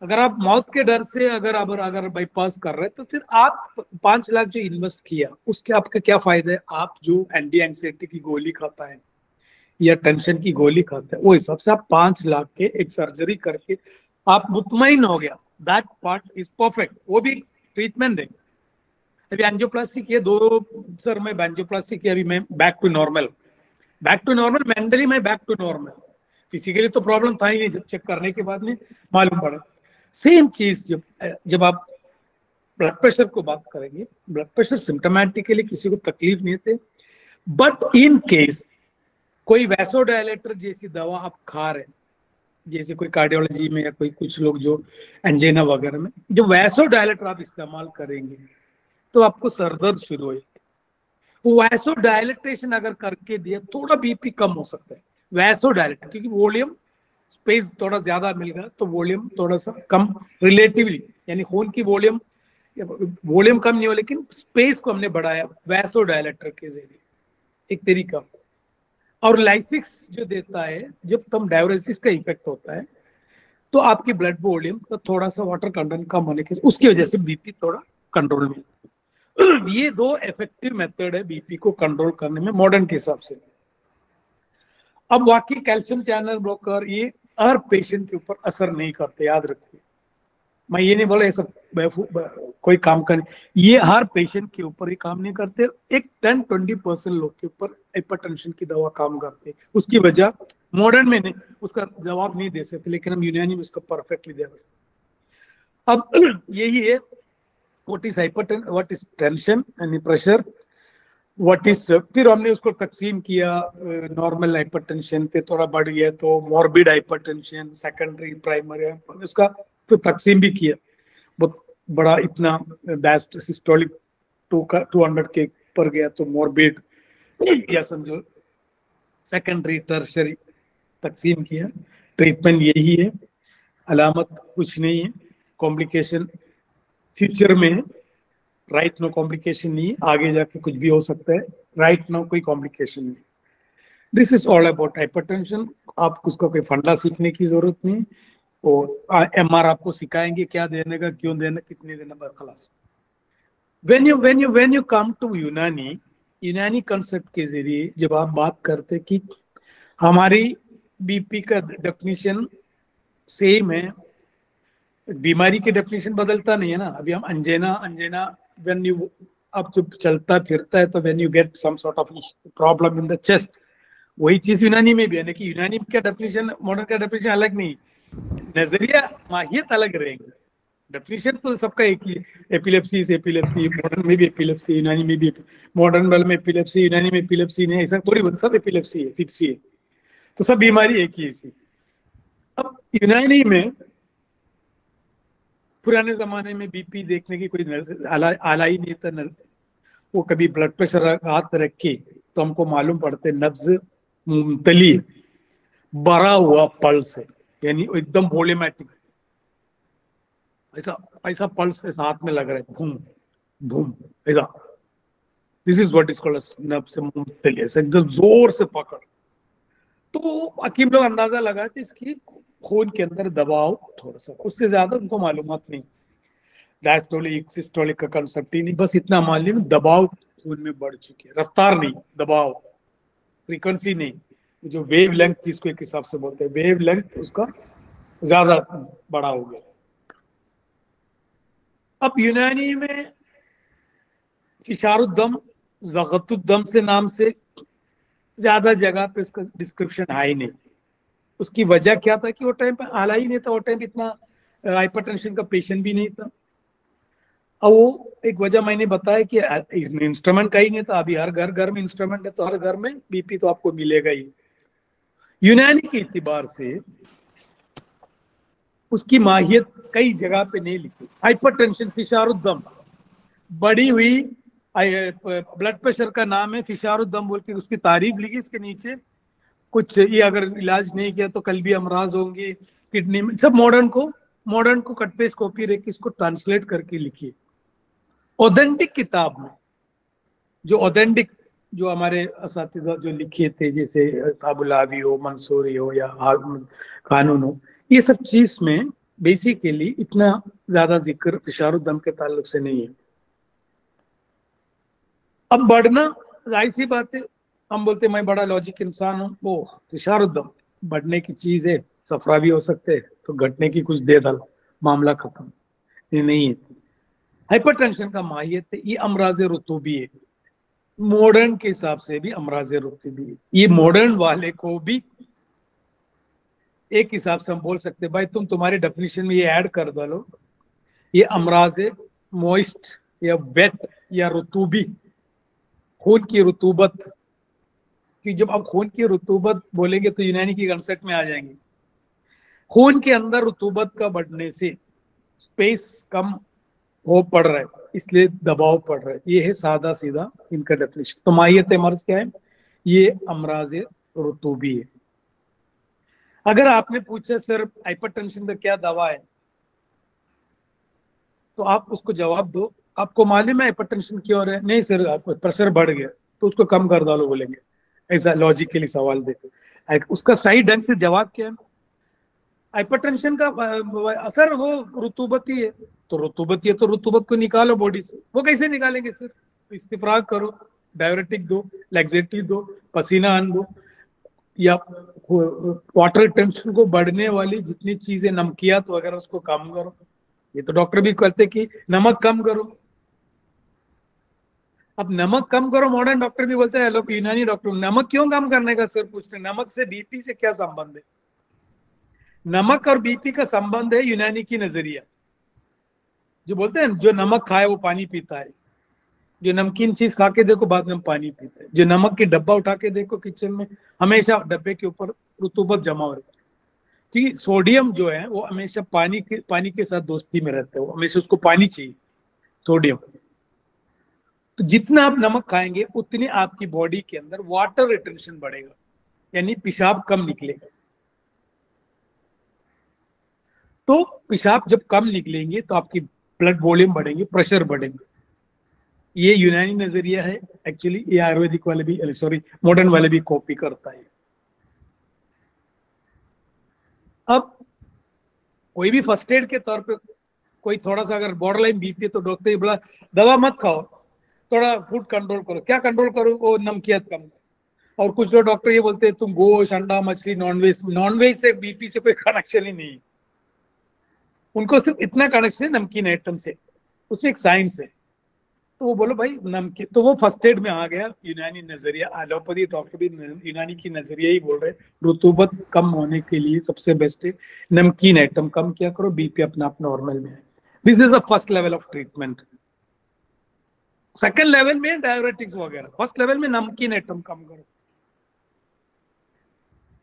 S1: अगर आप मौत के डर से अगर बाईपास कर रहे हैं तो फिर आप 5 लाख जो इन्वेस्ट किया उसके आपका क्या फायदा है। आप जो एंटी एंग्जाइटी की गोली खाता है या टेंशन की गोली खाता है, वो हिसाब से आप 5 लाख के एक सर्जरी करके आप मुतमईन हो गया, दैट पार्ट इज परफेक्ट। वो भी ट्रीटमेंट है। अभी एंजियोप्लास्टी किया 2 सर, मैं एंजियोप्लास्टी किया, अभी मैं बैक टू नॉर्मल मेंटली, मैं बैक टू नॉर्मल। फिजिकली तो प्रॉब्लम था ही नहीं, जब चेक करने के बाद में मालूम पड़ा। सेम चीज जब आप ब्लड प्रेशर को बात करेंगे, ब्लड प्रेशर सिम्टोमेटिकली किसी को तकलीफ नहीं होते, बट इन केस कोई वैसोडायलेटर जैसी दवा आप खा रहे हैं, जैसे कोई कार्डियोलॉजी में या कोई कुछ लोग जो एंजेना वगैरह में जो वैसोडायलेटर आप इस्तेमाल करेंगे तो आपको सरदर्द शुरू हो जाती है। वो वैसोडायलेटेशन अगर करके दिया थोड़ा बीपी कम हो सकता है, वैसोडायलेटर, क्योंकि वॉल्यूम स्पेस थोड़ा ज्यादा मिल गया तो वॉल्यूम थोड़ा सा कम रिलेटिवली, यानी खून की वॉल्यूम कम नहीं हो लेकिन स्पेस को हमने बढ़ाया वैसोडायलेटर के जरिए, एक तरीका। और लाइसिक्स जो देता है, जब कम डायलिसिस का इफेक्ट होता है तो आपकी ब्लड वॉल्यूम तो थोड़ा सा वाटर कंटेंट कम होने के उसकी वजह से बीपी थोड़ा कंट्रोल में। ये 2 इफेक्टिव मेथड है बीपी को कंट्रोल करने में मॉडर्न के हिसाब से। अब बाकी कैल्शियम चैनल ब्लॉकर ये हर पेशेंट के ऊपर असर नहीं करते, याद रखिए। मैं ये नहीं बोला ये सब कोई काम कर, ये हर पेशेंट के ऊपर ही काम नहीं करते। एक 10-20% लोग के ऊपर हाइपरटेंशन की दवा काम करते, उसकी वजह मॉडर्न में नहीं, उसका जवाब नहीं दे सकते, लेकिन हम यूनानी में उसका परफेक्टली दे सकते। अब यही है what is hypertension, what is tension यानी प्रेशर, व्हाट इज, फिर हमने उसको तकसीम किया, नॉर्मल हाइपरटेंशन पे थोड़ा बढ़ गया तो मॉर्बिड हाइपरटेंशन, सेकेंडरी, प्राइमरी, उसका तो तकसीम भी किया। बहुत बड़ा इतना बेस्ट सिस्टोलिक 200 के पर गया तो मॉर्बिड, या समझो सेकेंडरी, टर्शरी तकसीम किया। ट्रीटमेंट यही है, अलामत कुछ नहीं है, कॉम्प्लिकेशन फ्यूचर में है, राइट नो कॉम्प्लिकेशन नहीं है, आगे जाके कुछ भी हो सकता है, राइट नो कोई कॉम्प्लिकेशन नहीं। This is all about hypertension. आपको उसका कोई फंडा सीखने की जरूरत नहीं, और एमआर आपको सिखाएंगे क्या देने का, क्यों देना, कितने देना, बस खलास। when you come to यूनानी कंसेप्ट के जरिए जब आप बात करते कि हमारी बीपी का डेफिनेशन सेम है, बीमारी की डेफिनेशन बदलता नहीं है ना। अभी हम अंजेना व्हेन यू, अब जब चलता फिरता है तो when you get some sort of problem in the chest, वही चीज यूनानी में भी है ना, कि यूनानी का डेफिनेशन मॉडर्न का डेफिनेशन अलग नहीं, नजरिया माहियत अलग रहेंगे, डेफिनेशन तो सबका एक ही। एपिलेप्सी से एपिलेप्सी, मॉडर्न में भी एपिलेप्सी, यूनानी में भी, मॉडर्न वाले में एपिलेप्सी, यूनानी में एपिलेप्सी नहीं, ऐसा थोड़ी, सब एपिलेप्सी है, फिक्स ही है, तो सब बीमारी एक ही ऐसी। अब यूनानी में पुराने जमाने में बीपी देखने की कोई आला ही नहीं था, वो कभी ब्लड प्रेशर हाथ रखे तो हमको मालूम पड़ते नब्ज मुमतली, भरा हुआ पल्स है, यानी एकदम वॉल्यूमेटिक, ऐसा ऐसा पल्स ऐसा हाथ में लग रहा है, भूम भूम ऐसा। This is what is called नब्ज मुमतली, ऐसा एकदम जोर से पकड़। तो हकीम लोग अंदाजा लगाते इसकी खून के अंदर दबाव थोड़ा सा, उससे ज्यादा उनको मालूमात नहीं, डायस्टोलिक सिस्टोलिक का कंसेप्ट ही नहीं, बस इतना मालूम दबाव खून में बढ़ चुकी है, रफ्तार नहीं, दबाव, फ्रीक्वेंसी नहीं, जो वेव लेंथ जिसको एक हिसाब से बोलते हैं, वेव लेंथ उसका ज्यादा बड़ा हो गया। अब यूनानी में फिशारुद्दम, ज़गतुद्दम से नाम से ज्यादा जगह पे उसका डिस्क्रिप्शन है ही नहीं। उसकी वजह क्या था कि वो टाइम पे आला ही नहीं था, वो टाइम इतना हाइपरटेंशन का पेशेंट भी नहीं था। और वो एक वजह मैंने बताया कि इंस्ट्रूमेंट का ही नहीं था, अभी हर घर घर में इंस्ट्रूमेंट है, तो हर घर में बीपी तो आपको मिलेगा ही। यूनानी के इतिबार से उसकी माहियत कई जगह पे नहीं लिखी। हाइपरटेंशन फिशारुद्दम, बढ़ी हुई ब्लड प्रेशर का नाम है फिशारुद्दम बोल के उसकी तारीफ लिखी, इसके नीचे कुछ ये अगर इलाज नहीं किया तो कल भी अमराज होंगे किडनी में, सब मॉडर्न को कट पेस्ट कॉपी रख के इसको ट्रांसलेट करके लिखी। ऑथेंटिक किताब में जो ऑथेंटिक जो हमारे असातिज़ा जो लिखे थे, जैसे अबुलावी हो, मंसूरी हो या कानून हो, ये सब चीज में बेसिकली इतना ज्यादा जिक्र फिशारुद्दम के ताल्लुक से नहीं है। अब बढ़ना, जाहिर सी बात है, हम बोलते मैं बड़ा लॉजिक इंसान हूँ, वो फिशारुद्दम बढ़ने की चीज है, सफरा भी हो सकते हैं, तो घटने की कुछ दे डाल, मामला खत्म। ये नहीं है। हाइपरटेंशन का माहियत है, ये अमराज रुतूबी है, मॉडर्न के हिसाब से भी अमराज रुतूबी है। ये मॉडर्न वाले को भी एक हिसाब से हम बोल सकते हैं, भाई तुम तुम्हारे डेफिनेशन में ये ऐड कर दो, ये अमराज मॉइस्ट या वेट या रुतूबी, खून की रुतूबत। कि जब आप खून की रुतूबत बोलेंगे तो यूनानी की कंसेप्ट में आ जाएंगे। खून के अंदर रुतूबत का बढ़ने से स्पेस कम हो पड़ रहा है, इसलिए दबाव पड़ रहा है। ये है सादा सीधा इनका डेफिनेशन। तो माहियत मर्ज क्या है? ये अमराज रुतूबी है। अगर आपने पूछा सर हाइपरटेंशन का क्या दवा है, तो आप उसको जवाब दो, आपको मालूम है हाइपरटेंशन क्यों हो रहा है? नहीं सर, आपको प्रेशर बढ़ गया तो उसको कम कर डालो बोलेंगे, ऐसा लॉजिकली सवाल देते। उसका सही ढंग से जवाब क्या है? हाइपरटेंशन का असर वो रुतूबती है, तो रुतूबती है तो रुतूबत को निकालो बॉडी से। वो कैसे निकालेंगे सर? इस्तिफराग करो, डायरेटिक दो, लैक्सेटिव दो, पसीना आन दो, या वाटर टेंशन को बढ़ने वाली जितनी चीजें, नमकियात वगैरह, उसको कम करो। ये तो डॉक्टर भी कहते कि नमक कम करो। अब नमक कम करो, मॉडर्न डॉक्टर भी बोलते हैं, लोग यूनानी डॉक्टर नमक क्यों कम करने का सर पूछते हैं, नमक से बीपी से क्या संबंध है? नमक और बीपी का संबंध है यूनानी की नजरिया, जो बोलते हैं जो नमक खाए वो पानी पीता है, जो नमकीन चीज खा के देखो बाद में पानी पीते हैं, जो नमक की डब्बा उठा के देखो किचन में, हमेशा डब्बे के ऊपर रुतूबत जमा हो रही है, क्योंकि सोडियम जो है वो हमेशा पानी के साथ दोस्ती में रहता है, वो हमेशा उसको पानी चाहिए, सोडियम। तो जितना आप नमक खाएंगे उतनी आपकी बॉडी के अंदर वाटर रिटेंशन बढ़ेगा, यानी पेशाब कम निकलेगा। तो पेशाब जब कम निकलेंगे तो आपकी ब्लड वॉल्यूम बढ़ेंगे, प्रेशर बढ़ेंगे। ये यूनानी नजरिया है। एक्चुअली ये आयुर्वेदिक वाले भी, सॉरी, मॉडर्न वाले भी कॉपी करता है। अब कोई भी फर्स्ट एड के तौर पे कोई थोड़ा सा अगर बॉर्डर लाइन बीपी है तो डॉक्टर ये बोला दवा मत खाओ, थोड़ा फूड कंट्रोल करो। क्या कंट्रोल करो? वो नमकियत कम करो। और कुछ लोग डॉक्टर ये बोलते हैं तुम गोश्त, अंडा, मछली, नॉनवेज से बीपी से कोई कनेक्शन ही नहीं है, उनको सिर्फ इतना कनेक्शन है नमकीन आइटम से, उसमें एक साइंस है। तो वो बोलो भाई नमकीन, तो वो फर्स्ट एड में आ गया यूनानी नजरिया। एलोपैथी डॉक्टर भी यूनानी की नजरिया ही बोल रहे, रुतूबत कम होने के लिए सबसे बेस्ट है नमकीन आइटम कम किया करो, बीपी अपना आप नॉर्मल में है। This is a first level of treatment. Second level में डायरेटिक्स वगैरह, फर्स्ट लेवल में नमकीन आइटम कम करो।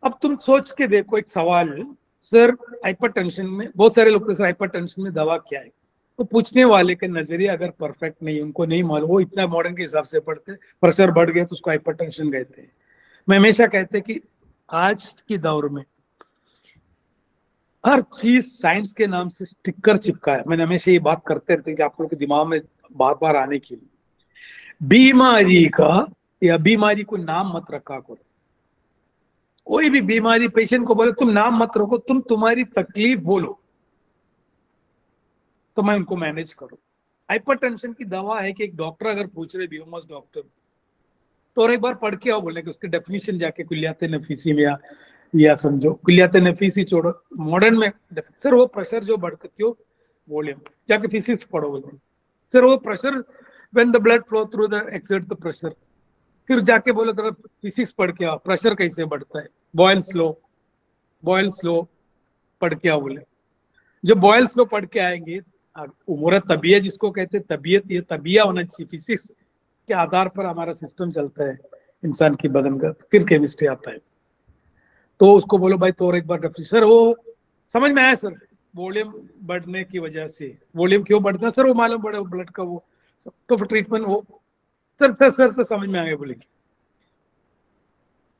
S1: अब तुम सोच के देखो एक सवाल, सर हाइपरटेंशन में बहुत सारे लोग सर हाइपरटेंशन में दवा क्या है, तो पूछने वाले के नजरिया अगर परफेक्ट नहीं, उनको नहीं मालूम, वो इतना मॉडर्न के हिसाब से पढ़ते, प्रेशर बढ़ गया तो उसको हाइपरटेंशन कहते हैं। मैं हमेशा कहते कि आज के दौर में हर चीज साइंस के नाम से स्टिकर चिपका है। मैंने हमेशा ये बात करते रहते कि आप लोगों के दिमाग में बार बार आने के लिए, बीमारी का या बीमारी को नाम मत रखा करो, कोई भी बीमारी पेशेंट को बोले तुम नाम मत रखो, तुम तुम्हारी तकलीफ बोलो तो मैं उनको मैनेज करूं। हाइपरटेंशन की दवा है कि एक डॉक्टर अगर पूछ रहे बीओमस डॉक्टर तो और एक बार पढ़ के आओ, बोले कि उसकी डेफिनेशन जाके कुलियात नफीसी में या समझो कुलियात नफीसी छोड़ो मॉडर्न में सर वो प्रेशर जो बढ़ता क्यों वॉल्यूम जाके फिजिक्स पढ़ो, बोले सर वो pressure when the blood flow through the exert the pressure, फिर जाके बोले तो फिजिक्स पढ़ के आओ प्रेशर कैसे बढ़ता है, बॉयल स्लो पढ़ के आओ। बोले जब बॉयल स्लो पढ़ के आएंगे उमूर तबियत जिसको कहते हैं तबियत, ये तबिया होना चाहिए, फिजिक्स के आधार पर हमारा सिस्टम चलता है इंसान की बदन का, फिर केमिस्ट्री आता है। तो उसको बोलो भाई तो और एक बार सर वो समझ में आया सर, वॉल्यूम बढ़ने की वजह से, वॉल्यूम क्यों बढ़ता है सर, वो मालूम पड़े ब्लड का वो, तो फिर ट्रीटमेंट वो सर समझ में आ गया बोलेगी।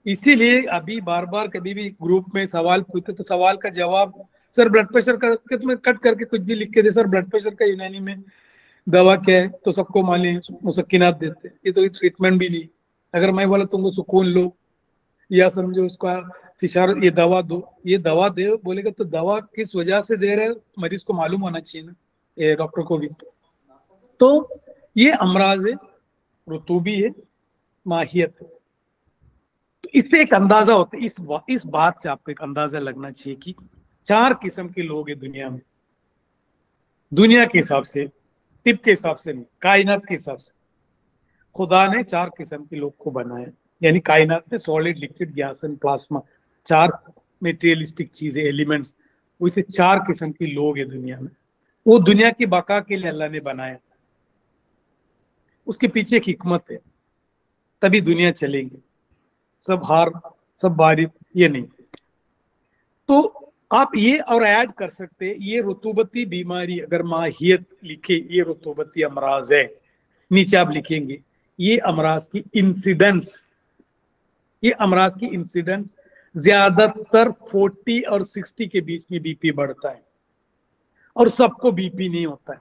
S1: इसीलिए अभी बार बार कभी भी ग्रुप में सवाल पूछते तो सवाल का जवाब सर ब्लड प्रेशर का तुम्हें कट करके कुछ भी लिख के दे, सर ब्लड प्रेशर का यूनानी में दवा क्या है तो सबको मालूम मुसक्किनात देते, ये तो ट्रीटमेंट भी नहीं। अगर मैं बोला तुमको सुकून लो या समझो उसका फिशार ये दवा दो, ये दवा दे बोलेगा तो दवा किस वजह से दे रहे मरीज को मालूम होना चाहिए ना, ये डॉक्टर को भी। तो ये अमराज है, रुतूबी है, माहियत है। तो इससे एक अंदाजा होता है, इस बात से आपको एक अंदाजा लगना चाहिए कि 4 किस्म के लोग हैं दुनिया में, दुनिया के हिसाब से, तिब के हिसाब से नहीं, कायनात के हिसाब से। खुदा ने 4 किस्म के लोग को बनाया, यानी कायनात में solid, liquid, gas and plasma, 4 materialistic चीजें, एलिमेंट्स, वैसे 4 किस्म के लोग हैं दुनिया में। वो दुनिया की बका के लिए अल्लाह ने बनाया, उसके पीछे एक हिकमत है, तभी दुनिया चलेगी। सब हार सब बारिश ये नहीं। तो आप ये और ऐड कर सकते हैं, ये रुतूबती बीमारी अगर माहियत लिखे, ये रुतूबती अमराज है, नीचे आप लिखेंगे ये अमराज की इंसिडेंस, ये अमराज की इंसिडेंस ज्यादातर 40 और 60 के बीच में बीपी बढ़ता है और सबको बीपी नहीं होता है।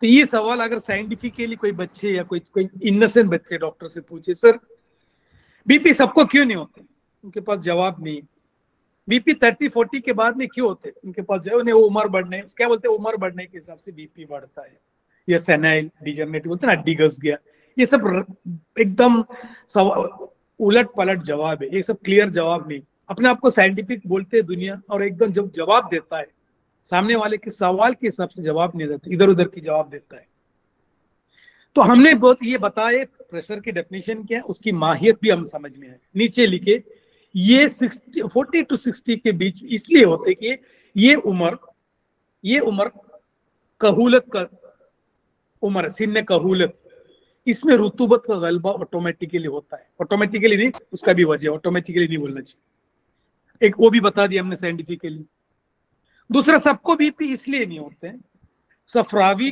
S1: तो ये सवाल अगर साइंटिफिकली कोई बच्चे या कोई इनोसेंट बच्चे डॉक्टर से पूछे सर बीपी सबको क्यों नहीं होते, उनके पास जवाब नहीं। बीपी 30-40 के बाद में क्यों होते, उनके पास जो उन्हें उम्र बढ़ने, क्या बोलते हैं, उम्र बढ़ने के हिसाब से बीपी बढ़ता है, या सेनाइल डिजनरेटिव बोलते हैं ना, हड्डी घस गया। ये सब एकदम उलट पलट जवाब है, ये सब क्लियर जवाब नहीं। अपने आप को साइंटिफिक बोलते हैं दुनिया, और एकदम जब जवाब देता है सामने वाले के सवाल के हिसाब से जवाब नहीं देता, इधर उधर की जवाब देता है। तो हमने बहुत ये बताए प्रेशर की डेफिनेशन क्या है, उसकी माहियत भी हम समझ में आए। नीचे लिखे ये 40 to 60 के बीच इसलिए होते कि ये उम्र कहूलत का उम्र, सिन्न कहूलत, इसमें रुतूबत का गलबा ऑटोमेटिकली होता है। ऑटोमेटिकली नहीं, उसका भी वजह, ऑटोमेटिकली नहीं बोलना चाहिए, एक वो भी बता दिया हमने साइंटिफिकली। दूसरा, सबको बीपी इसलिए नहीं होते हैं, सफरावी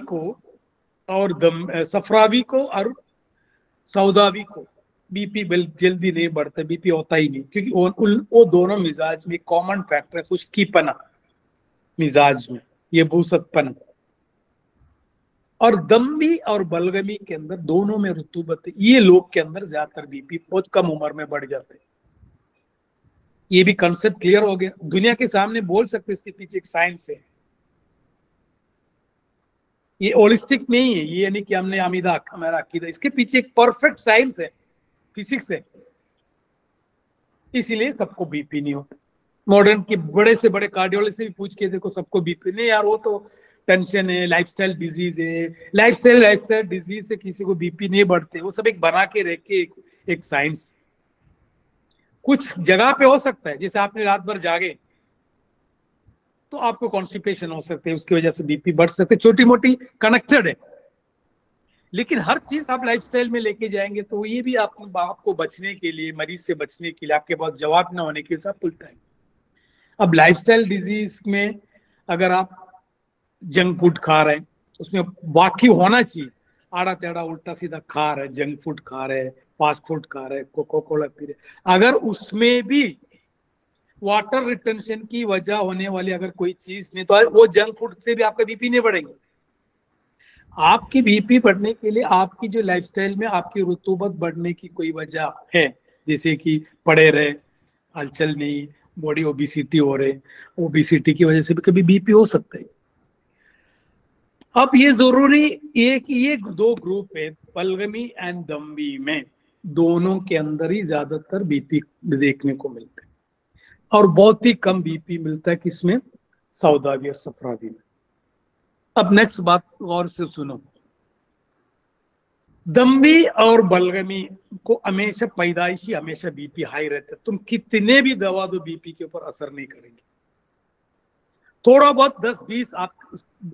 S1: को और सौदावी को बीपी जल्दी नहीं बढ़ता, बीपी होता ही नहीं, क्योंकि वो दोनों मिजाज में कॉमन फैक्टर है, खुश्कीपना मिजाज में, ये बूसतपना, और दमी और बलगमी के अंदर दोनों में रुतूबत है। ये लोग के अंदर ज्यादातर बीपी बहुत कम उम्र में बढ़ जाते हैं। ये भी कंसेप्ट क्लियर हो गया, दुनिया के सामने बोल सकते इसके पीछे एक साइंस है, ये होलिस्टिक नहीं है, ये यानी कि हमने हमारा अकीदा, इसके पीछे एक परफेक्ट साइंस है, फिजिक्स है, इसीलिए सबको बीपी नहीं होता। मॉडर्न के बड़े से बड़े कार्डियोलॉजिस्ट से भी पूछ के देखो, सबको बीपी नहीं यार, वो तो टेंशन है, लाइफस्टाइल डिजीज है, लाइफस्टाइल डिजीज से किसी को बीपी नहीं बढ़ते, वो सब एक बना के रख के एक साइंस। कुछ जगह पे हो सकता है, जैसे आपने रात भर जागे तो आपको कॉन्स्टिपेशन हो सकते हैं, उसकी वजह से बीपी बढ़ सकते हैं, छोटी मोटी कनेक्टेड है। लेकिन हर चीज आप लाइफस्टाइल में लेके जाएंगे तो ये भी आपको बचने के लिए, मरीज से बचने के लिए, आपके पास जवाब ना होने के लिए सब खुलता है। अब लाइफस्टाइल डिजीज में अगर आप जंक फूड खा रहे हैं, उसमें वाकई होना चाहिए, आड़ा टेढ़ा उल्टा सीधा खा रहे, जंक फूड खा रहे, फास्ट फूड खा रहे, कोको कोला पी रहे, अगर उसमें भी वाटर रिटेंशन की वजह होने वाली अगर कोई चीज नहीं, तो वो जंक फूड से भी आपका बीपी नहीं बढ़ेगा। आपकी बीपी बढ़ने के लिए आपकी जो लाइफस्टाइल में आपकी रुतूबत बढ़ने की कोई वजह है, जैसे कि पड़े रहे, हलचल नहीं, बॉडी ओबिसिटी हो रहे, ओबिसिटी की वजह से भी कभी बीपी हो सकता है। अब ये जरूरी ये कि ये दो ग्रुप है, बलगमी एंड दम्बी में, दोनों के अंदर ही ज्यादातर बीपी देखने को मिलता है, और बहुत ही कम बीपी मिलता है किसमें, सौदावी और सफरावी में। अब नेक्स्ट बात गौर से सुनो, दम्बी और बलगमी को हमेशा पैदाइशी हमेशा बीपी हाई रहता है, तुम कितने भी दवा दो बीपी के ऊपर असर नहीं करेंगे। थोड़ा बहुत 10-20 आप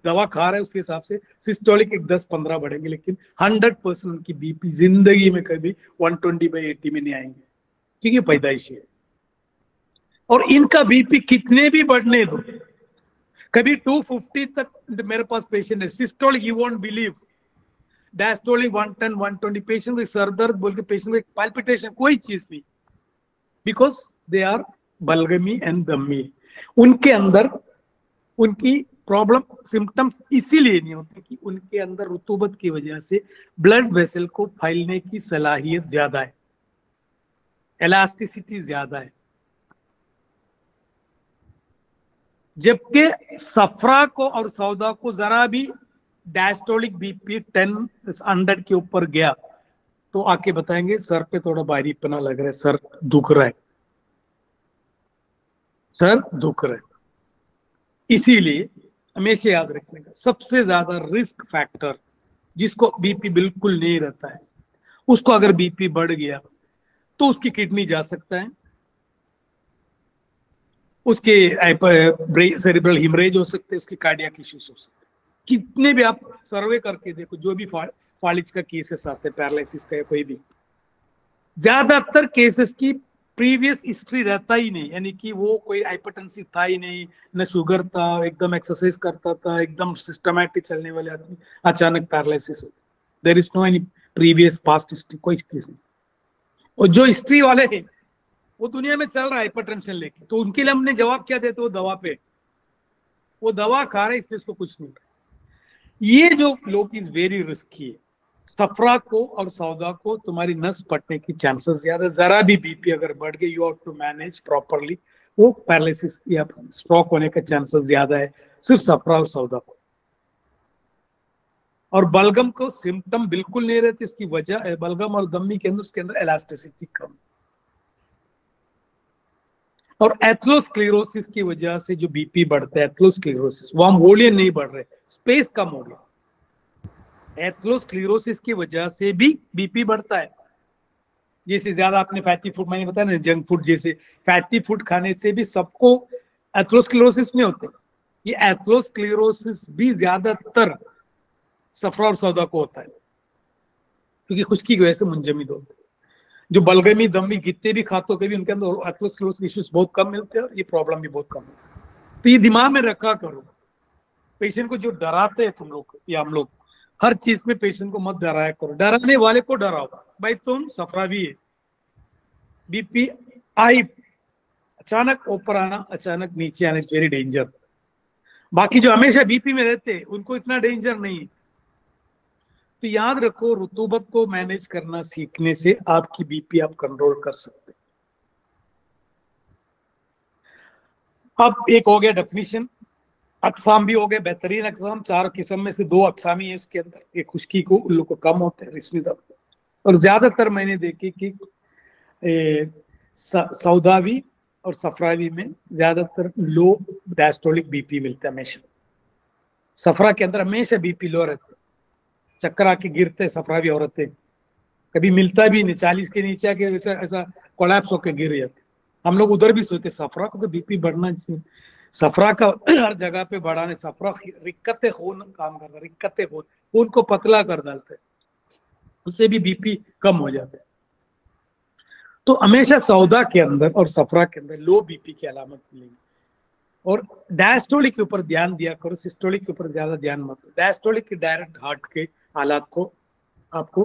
S1: दवा खा रहे हैं उसके हिसाब से सिस्टोलिक एक 10-15 बढ़ेंगे, लेकिन 100% उनकी बीपी जिंदगी में कभी 120/80 में नहीं आएंगे, क्योंकि पैदाइशी है। और इनका बीपी कितने भी बढ़ने दो, कभी 250 तक मेरे पास पेशेंट है, systolic you won't believe, diastolic 110 120, patient को सर दर्द बोल के, पेशेंट को पाल्पिटेशन, कोई चीज नहीं, because they are बलगमी and dummy. उनके अंदर उनकी प्रॉब्लम सिम्टम्स इसीलिए नहीं होते कि उनके अंदर रुतूबत की वजह से ब्लड वेसल को फैलने की सलाहियत ज्यादा है, इलास्टिसिटी ज्यादा है। जबकि सफरा को और सौदा को जरा भी डायस्टोलिक बीपी 10-100 के ऊपर गया तो आके बताएंगे सर पे थोड़ा भारीपना लग रहा है, सर दुख रहा है, सर दुख रहा है। इसीलिए हमेशा याद रखने का, सबसे ज्यादा रिस्क फैक्टर जिसको बीपी बिल्कुल नहीं रहता है, उसको अगर बीपी बढ़ गया तो उसकी किडनी जा सकता है, उसके सेरिब्रल हिमरेज हो सकते हैं, उसके कार्डियक इश्यूज हो सकते हैं। कितने भी आप सर्वे करके देखो, जो भी फालिज का केसेस आते हैं, पैरालिसिस का या कोई भी, ज्यादातर केसेस की प्रीवियस हिस्ट्री रहता ही नहीं, यानी कि वो कोई हाइपरटेंसिव था ही नहीं, न शुगर था, एकदम एक्सरसाइज करता था, एकदम सिस्टमैटिक चलने वाले आदमी, अचानक पैरालिसिस हो, there is no any previous past history, कोई केस नहीं। और जो हिस्ट्री वाले हैं वो दुनिया में चल रहा है हाइपरटेंशन लेके, तो उनके लिए हमने जवाब क्या देते, वो दवा पे, वो दवा खा रहे इसलिए उसको कुछ नहीं। ये जो लोग इज वेरी रिस्की है। सफरा को और सौदा को तुम्हारी नस फटने की चांसेस ज्यादा, जरा भी बीपी अगर बढ़ गई you have to manage properly, वो पैरालिसिस या स्ट्रोक होने का चांसेस ज्यादा है सिर्फ सफरा और सौदा को। और बलगम को सिम्टम बिल्कुल नहीं रहते, इसकी वजह है बलगम और दम्मी के अंदर, उसके अंदर इलास्टिसिटी कम। और एथेरोस्क्लेरोसिस की वजह से जो बीपी बढ़ता है, एथेरोस्क्लेरोसिस, वो हम वोलियन नहीं बढ़ रहे, स्पेस कम हो गया, एथेरोस्क्लेरोसिस की वजह से भी बीपी बढ़ता है। जैसे ज्यादा आपने फैटी फूड, मैंने बताया ना, जंक फूड जैसे फैटी फूड खाने से भी सबको एथेरोस्क्लेरोसिस नहीं होते, ये एथेरोस्क्लेरोसिस भी ज्यादातर सफरा और सौदा को होता है, क्योंकि खुश्की की वजह से मुंजमद होते हैं। जो बलगमी दम्मी कितने भी खाते हो कभी, उनके अंदर एथेरोस्क्लेरोसिस इश्यूज बहुत कम मिलते हैं और ये प्रॉब्लम भी बहुत कम होती है। तो ये दिमाग में रखा करो, पेशेंट को जो डराते हैं तुम लोग या हम लोग, हर चीज में पेशेंट को मत डराया करो, डराने वाले को डराओ, भाई तुम सफरावी है, बीपी आई, अचानक ऊपर आना, अचानक नीचे आना, इट्स वेरी डेंजर। बाकी जो हमेशा बीपी में रहते हैं उनको इतना डेंजर नहीं है। तो याद रखो, रुतूबत को मैनेज करना सीखने से आपकी बीपी आप कंट्रोल कर सकते हैं। अब एक हो गया डेफिनेशन, अकसाम भी हो गए, बेहतरीन अकसाम, 4 किस्म में से 2 अकसाम ही है इसके अंदर, एक खुश्की को उन लोग को कम होते हैं रिस्मी दर्द, और ज्यादातर मैंने देखी कि सौदावी और सफरावी में ज्यादातर लो डायस्टोलिक बीपी मिलता है हमेशा। सफरा के अंदर हमेशा बीपी लो रहते, चक्कर आके गिरते सफरावी औरतें, कभी मिलता भी नहीं, 40 के नीचे आके ऐसा कोलैप्स होकर गिर जाते। हम लोग उधर भी सोचते सफरा को तो बीपी बढ़ना चाहिए, सफरा का हर जगह पे बढ़ाने, सफरा रिक्कत खून काम करता है, रिक्कत खून को पतला कर डालते, उससे भी बीपी कम हो जाता है। तो हमेशा सौदा के अंदर और सफरा के अंदर लो बीपी की अलामत मिलेगी। और डायस्टोलिक के ऊपर ध्यान दिया करो, सिस्टोलिक के ऊपर ज्यादा ध्यान मत दो। डायस्टोलिक के डायरेक्ट हार्ट के हालात को आपको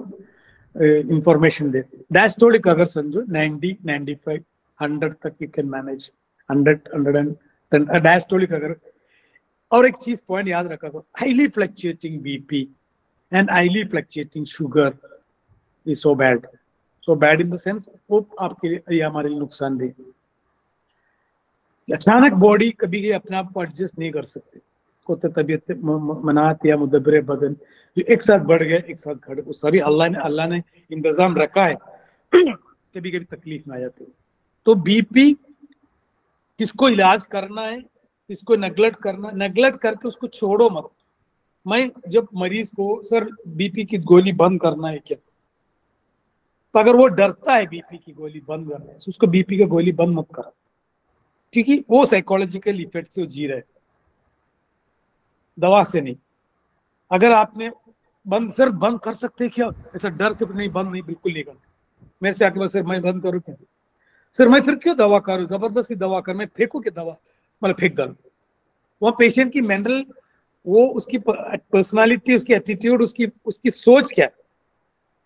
S1: इंफॉर्मेशन देते। डायस्टोलिक अगर समझो 90, 95, 100 तक यू कैन मैनेज, 100, 110 डायस्टोलिक अगर। और एक चीज पॉइंट याद रखा करो, highly fluctuating BP and highly fluctuating sugar is so bad. So bad in the sense वो आपके लिए या हमारे लिए नुकसानदेह। अचानक बॉडी कभी भी अपने आप को एडजस्ट नहीं कर सकती, को तो तबीयत मनात या मुदब्बिर बदन जो एक साथ बढ़ गए एक साथ घट, वो सभी अल्लाह ने इंतजाम रखा है। कभी कभी तकलीफ में आ जाती है। तो बीपी किसको इलाज करना है, किसको नेगलेक्ट करना, नेगलेक्ट करके उसको छोड़ो मत। मैं जब मरीज को सर बीपी की गोली बंद करना है क्या, तो अगर वो डरता है बीपी की गोली बंद करने से, उसको बीपी की गोली बंद मत करो, क्योंकि वो साइकोलॉजिकल इफेक्ट से वो जी रहा है, दवा से नहीं। अगर आपने बंद सर बंद कर सकते क्या, ऐसा डर से नहीं, बंद नहीं, बिल्कुल नहीं करना। मेरे से आके बस सर मैं बंद करूँ क्या, सर मैं फिर क्यों दवा करूँ, जबरदस्ती दवा कर, मैं फेंकू क्या दवा, मतलब फेंक डालू। वह पेशेंट की मेंटल, वो उसकी पर्सनालिटी, उसकी एटीट्यूड, उसकी उसकी सोच क्या है,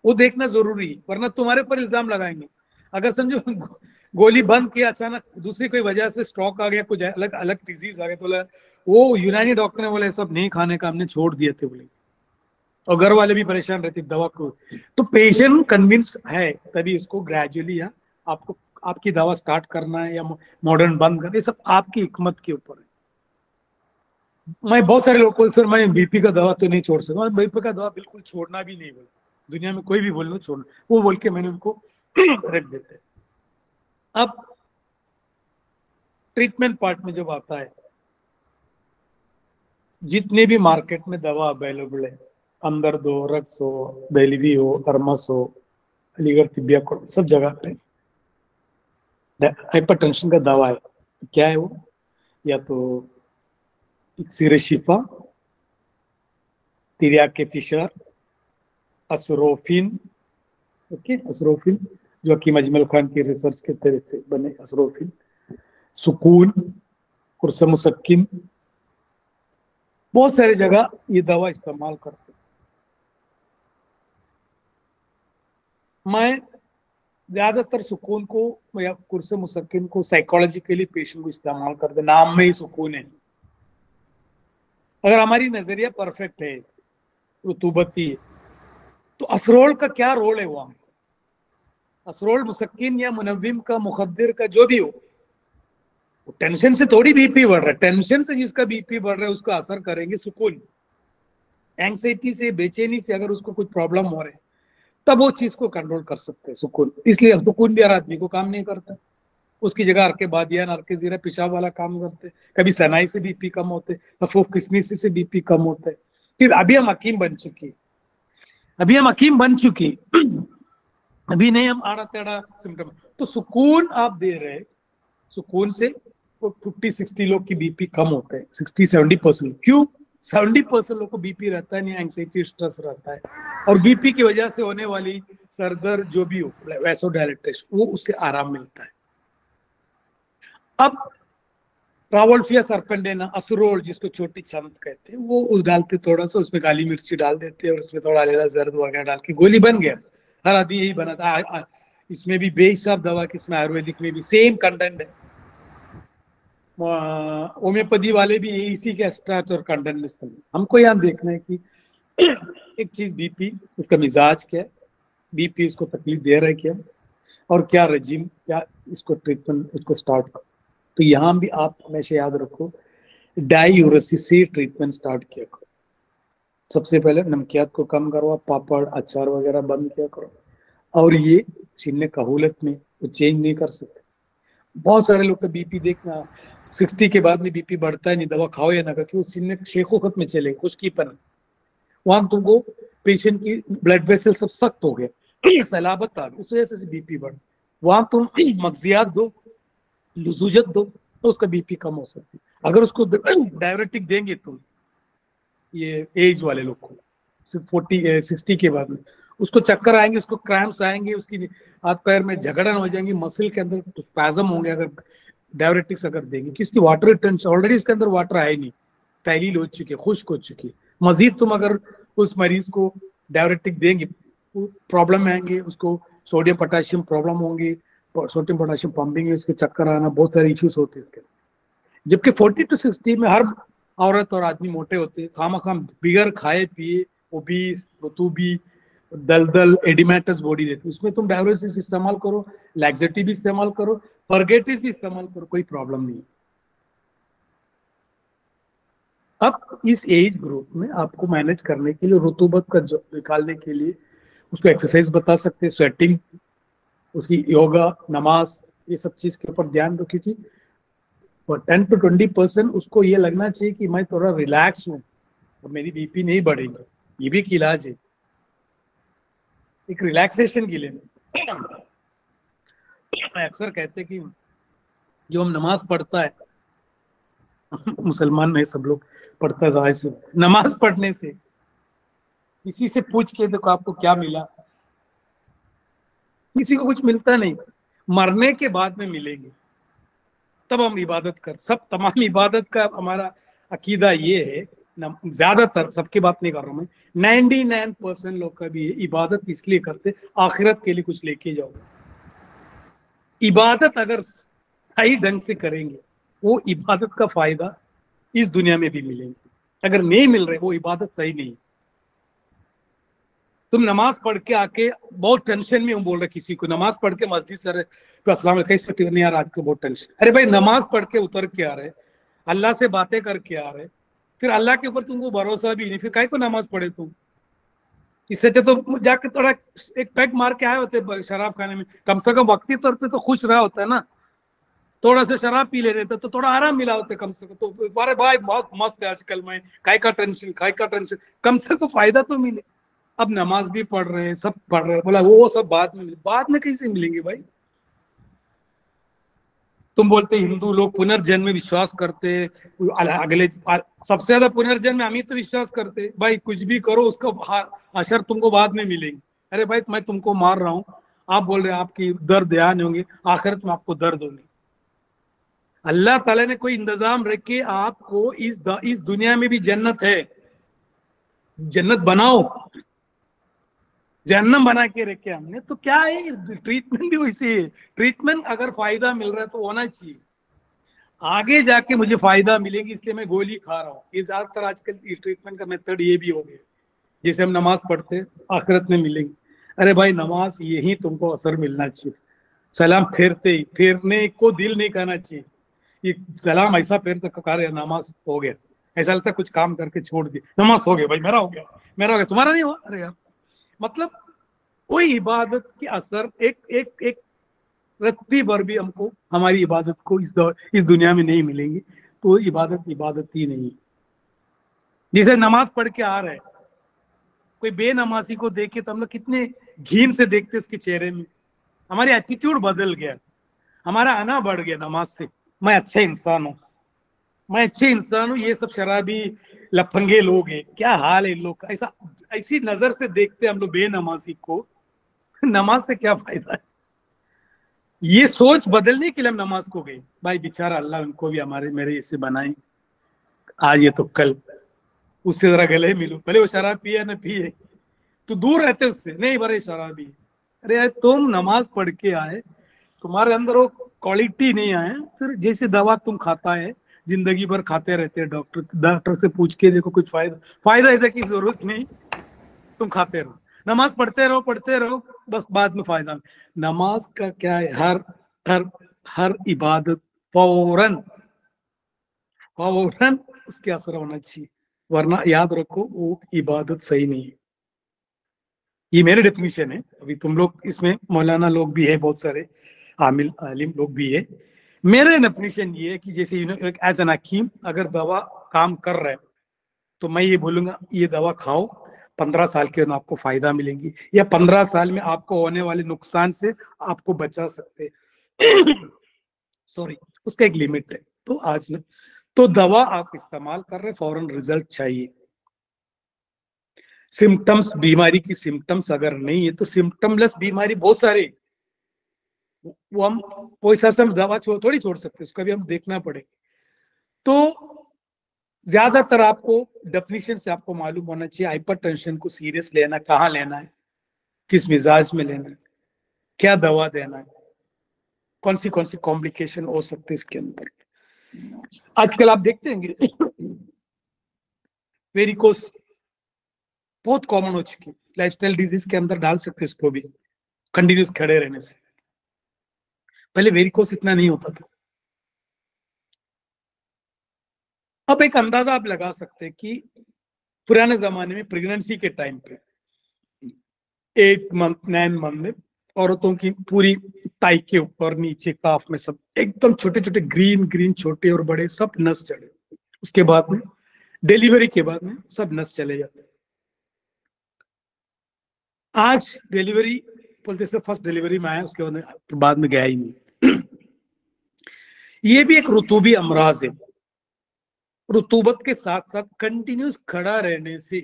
S1: वो देखना जरूरी है, वरना तुम्हारे ऊपर इल्जाम लगाएंगे। अगर समझो गोली बंद किया, अचानक दूसरी कोई वजह से स्ट्रोक आ गया, कुछ अलग अलग डिजीज आ गया, तो बोला वो यूनानी डॉक्टर ने बोले सब नहीं खाने का, हमने छोड़ दिए थे बोले, और घर वाले भी परेशान रहते दवा को। तो पेशेंट कन्विंस्ड है तभी उसको ग्रेजुअली या आपको आपकी दवा स्टार्ट करना है या मॉडर्न बंद करना, ये सब आपकी हिकमत के ऊपर है। मैं बहुत सारे लोग को सर मैं बीपी का दवा तो नहीं छोड़ सकता, बीपी का दवा बिल्कुल छोड़ना भी नहीं बोला, दुनिया में कोई भी बोल छोड़ना, वो बोल के मैंने उनको रख देते। अब ट्रीटमेंट पार्ट में जब आता है, जितने भी मार्केट में दवा अवेलेबल है, अंदर दो, रक्स हो, बेलवी हो, अरमस हो, अलीगढ़ तिबिया को, सब जगह पे हाइपरटेंशन का दवा है। क्या है वो, या तो इक्सिर शिफा, तिरियाके फिशर, असरोफिन, ओके असरोफिन जो हकीम अजमल खान की रिसर्च के तरह से बने असरोफिन, सुकून, कुर्समुसक्किन, बहुत सारी जगह ये दवा इस्तेमाल करते। मैं ज्यादातर सुकून को या कुर्समुसक्किन को साइकोलॉजिकली पेशेंट को इस्तेमाल करते, नाम में ही सुकून है। अगर हमारी नजरिया परफेक्ट है, रुतूबती है, तो असरोल का क्या रोल है वहां, असरोल मुसक्किन या मुनव्विम का, मुखद्दिर का, जो भी हो, टेंशन से थोड़ी बीपी बढ़ रहा है, टेंशन से जिसका बीपी बढ़ रहा है उसका असर करेंगे सुकून। एंग्जाइटी से, बेचैनी से अगर उसको कुछ प्रॉब्लम हो रहा है, तब वो चीज को कंट्रोल कर सकते हैं सुकून। इसलिए सुकून भी हर आदमी को काम नहीं करता, उसकी जगह अर्के बादियान, अर्के जीरा, पेशाब वाला काम करते। कभी सनाई से बीपी कम होते, सफूफ किसमिसी से बीपी कम होता है। फिर अभी हम हकीम बन चुकी, अभी हम हकीम बन चुकी, अभी नहीं हम आड़ा टेढ़ा सिम्टम। तो सुकून आप दे रहे, सुकून से 50-60 लोग की बीपी कम होते हैं, 60-70%। क्यों? 70% लोग को बीपी रहता है, नहीं एंग्जाइटी स्ट्रेस रहता है, और बीपी की वजह से होने वाली सरदर्द जो भी हो, वैसोडायलेटेशन, वो उससे आराम मिलता है। अब रावल्फिया सरपेंडेना, असरोल जिसको छोटी छंद कहते हैं, वो डालते थोड़ा सा, उसमें काली मिर्ची डाल देते हैं और उसमें थोड़ा लेला जर्द वगैरह डाल के गोली बन गया। हर आदमी यही बना था। इसमें भी बेहिसाब दवा की, इसमें आयुर्वेदिक में भी सेम कंटेंट है, होम्योपैथी वाले भी इसी के एक्सट्रैक्ट और कंटेंट इस्तेमाल। हमको यहाँ देखना है कि एक चीज बीपी, उसका मिजाज क्या है, बीपी उसको तकलीफ दे रहा है क्या, और क्या रजीम, क्या इसको ट्रीटमेंट इसको स्टार्ट करो। तो यहाँ भी आप हमेशा याद रखो, डायूरेसिस से ट्रीटमेंट स्टार्ट किया करो। सबसे पहले नमकियात को कम करो, पापड़ अचार वगैरह बंद किया करो, और ये सीने कहूलत में वो चेंज नहीं कर सकते। बहुत सारे लोग का बीपी देखना 60 के बाद में बीपी बढ़ता है, नहीं दवा खाओ या ना, क्योंकि उस सीने शेखोखत में चले, खुशकीपन, वहां तुमको पेशेंट की ब्लड वेसल सब सख्त हो गए, सलाबत आ गई, इस वजह से बीपी बढ़, वहां तुम मगजियात दो, लुजूजत दो, तो उसका बीपी कम हो सकती है। अगर उसको डायरेटिक देंगे तुम, ये एज वाले लोग को 60 के बाद में, उसको चक्कर आएंगे, उसको क्रैम्प्स आएंगे, उसकी हाथ पैर में झगड़न हो जाएंगी, मसल के अंदर स्पैज्म होंगे अगर डायरेटिक्स अगर देंगे, कि उसकी वाटर रिटेंशन, ऑलरेडी इसके अंदर वाटर है नहीं, तैलील हो चुकी है, खुश्क हो चुकी है। मजीद तुम अगर उस मरीज को डायरेटिक देंगे, प्रॉब्लम आएंगे, उसको सोडियम पोटेशियम प्रॉब्लम होंगी, सोडियम पोटेशियम पंपिंग, उसके चक्कर आना, बहुत सारे इश्यूज होते हैं इसके। जबकि 40 to 60 में हर औरत और आदमी मोटे होते हैं, खामा खाम बिगर खाए पिए, ओबीस, रतूबी, दलदल एडिमेटस बॉडी रहती है, उसमें तुम डायग्नोसिस इस्तेमाल करो, लैक्सेटिव भी इस्तेमाल करो, परगेटिव भी इस्तेमाल करो, कोई प्रॉब्लम नहीं। अब इस एज ग्रुप में आपको मैनेज करने के लिए, रुतूबत का निकालने के लिए उसको एक्सरसाइज बता सकते हैं, स्वेटिंग, उसकी योगा, नमाज, ये सब चीज के ऊपर ध्यान दो, क्योंकि 10 to 20% उसको ये लगना चाहिए कि मैं थोड़ा रिलैक्स हूँ और मेरी बीपी नहीं बढ़ेगी। ये भी एक इलाज है, एक रिलैक्सेशन के लिए। मैं अक्सर कहते कि जो हम नमाज पढ़ता है, मुसलमान में सब लोग पढ़ता है, जाहिर से नमाज पढ़ने से किसी से पूछ के देखो आपको क्या मिला, किसी को कुछ मिलता नहीं, मरने के बाद में मिलेंगे, तब हम इबादत कर, सब तमाम इबादत का हमारा अकीदा ये है, ज्यादातर, सबकी बात नहीं कर रहा हूं मैं, 99% लोग का भी है, इबादत इसलिए करते आखिरत के लिए कुछ लेके जाओ। इबादत अगर सही ढंग से करेंगे, वो इबादत का फायदा इस दुनिया में भी मिलेंगे। अगर नहीं मिल रहे, वो इबादत सही नहीं। तुम नमाज पढ़ के आके बहुत टेंशन में हूँ बोल रहे किसी को, नमाज पढ़ के मस्जिद से अस्सलाम वालेकुम, कैसे नहीं यार आज को बहुत टेंशन। अरे भाई नमाज पढ़ के उतर के आ रहे, अल्लाह से बातें करके आ रहे, फिर अल्लाह के ऊपर तुमको भरोसा भी नहीं, फिर काहे को नमाज पढ़े तुम? इससे तो जाके थोड़ा एक पैक मार के आए होते शराब खाने में, कम से कम वक्ती तौर पे तो खुश रहा होता है ना, थोड़ा सा शराब पी ले रहे थे तो थोड़ा आराम मिला होता कम से कम। तो अरे भाई बहुत मस्त है आजकल, मैं काय का टेंशन, काय का टेंशन, कम से कम फायदा तो मिले। अब नमाज भी पढ़ रहे हैं, सब पढ़ रहे हैं, बोला वो सब बाद में कैसे मिलेंगे भाई? तुम बोलते हिंदू लोग पुनर्जन्म में विश्वास करते, अगले सबसे ज्यादा पुनर्जन्म में हम ही तो विश्वास करते भाई, कुछ भी करो उसका असर तुमको बाद में मिलेंगे। अरे भाई मैं तुमको मार रहा हूँ, आप बोल रहे हैं आपकी दर्द ध्यान होंगे, आखिरत में आपको दर्द होंगे। अल्लाह ताला ने कोई इंतजाम रखे आपको, इस दुनिया में भी जन्नत है, जन्नत बनाओ, जहन्नम बना के रखे हमने, तो क्या है, ट्रीटमेंट भी वैसे है। ट्रीटमेंट अगर फायदा मिल रहा है तो होना चाहिए, आगे जाके मुझे फायदा मिलेगी इसलिए मैं गोली खा रहा हूँ। ये ज्यादातर आजकल ट्रीटमेंट का मेथड ये भी हो गया, जैसे हम नमाज पढ़ते आखिरत में मिलेंगे। अरे भाई नमाज यही तुमको असर मिलना चाहिए, सलाम फेरते ही, फेरने को दिल नहीं करना चाहिए, ये सलाम ऐसा फेरते ककार नमाज हो गया, ऐसा लगता है कुछ काम करके छोड़ दिया, नमाज हो गया भाई, मेरा हो गया, मेरा हो गया, तुम्हारा नहीं हुआ। अरे यार मतलब कोई इबादत की असर एक एक एक रत्ती भर भी हमको हमारी इबादत को इस दुनिया में नहीं मिलेंगी, तो इबादत इबादत ही नहीं। जिसे नमाज पढ़ के आ रहे, कोई बेनमाजी को देखे तो हम लोग कितने घीन से देखते उसके चेहरे में, हमारी एटीट्यूड बदल गया, हमारा आना बढ़ गया नमाज से, मैं अच्छा इंसान हूँ, मैं अच्छे इंसान हूँ, ये सब शराबी लफंगे लोग हैं, क्या हाल है इन लोग का, ऐसा ऐसी नजर से देखते हम लोग बेनमाजी को। नमाज से क्या फायदा है? ये सोच बदलने के लिए हम नमाज को गए भाई, बेचारा अल्लाह उनको भी हमारे मेरे इससे बनाए, आज ये तो कल उससे जरा गले मिलो, भले वो शराब पिए ना पिए, तो दूर रहते उससे, नहीं भरे शराबी। अरे यार तुम नमाज पढ़ के आए, तुम्हारे अंदर वो क्वालिटी नहीं आए, फिर जैसे दवा तुम खाता है जिंदगी भर खाते रहते हैं, डॉक्टर से पूछ के देखो कुछ फायदा, फायदा इधर की जरूरत नहीं, तुम खाते रहो, नमाज पढ़ते रहो, बस बाद में फायदा। नमाज का क्या है, हर हर हर इबादत फौरन फौरन उसके असर होना चाहिए, वरना याद रखो वो इबादत सही नहीं है। ये मेरे डेफिनेशन है, अभी तुम लोग इसमें मौलाना लोग भी है, बहुत सारे आमिल आलिम लोग भी है। मेरे डेफिनेशन ये है कि जैसे एज एन हकीम अगर दवा काम कर रहा है तो मैं ये बोलूंगा ये दवा खाओ, 15 साल के अंदर आपको फायदा मिलेंगी, या 15 साल में आपको होने वाले नुकसान से आपको बचा सकते सॉरी, उसका एक लिमिट है। तो आज ना, तो दवा आप इस्तेमाल कर रहे, फौरन रिजल्ट चाहिए। सिम्टम्स, बीमारी की सिम्टम्स अगर नहीं है तो सिम्टमलेस बीमारी बहुत सारी, वो हम वो हिसाब से हम दवा थोड़ी छोड़ सकते, उसका भी हम देखना पड़ेगा। तो ज्यादातर आपको डेफिनेशन से आपको मालूम होना चाहिए हाइपरटेंशन को सीरियस लेना, कहाँ लेना है, किस मिजाज में लेना है, क्या दवा देना है, कौन सी कॉम्प्लिकेशन हो सकते हैं इसके अंदर। आजकल आप देखते हैं वेरिकोस बहुत कॉमन हो चुकी है, लाइफस्टाइल डिजीज के अंदर डाल सकते इसको भी, कंटिन्यूस खड़े रहने से। पहले वेरिकोस इतना नहीं होता था। अब एक अंदाजा आप लगा सकते हैं कि पुराने जमाने में प्रेगनेंसी के टाइम पे 8 मंथ 9 मंथ में औरतों की पूरी ताई के ऊपर नीचे काफ में सब एकदम छोटे छोटे ग्रीन ग्रीन छोटे और बड़े सब नस चढ़े। उसके बाद में डिलीवरी के बाद में सब नस चले जाते। आज डिलीवरी बोलते से फर्स्ट डिलीवरी में आया, उसके बाद में गया ही नहीं। ये भी एक रुतूबी अमराज है। रुतूबत के साथ साथ कंटिन्यूस खड़ा रहने से,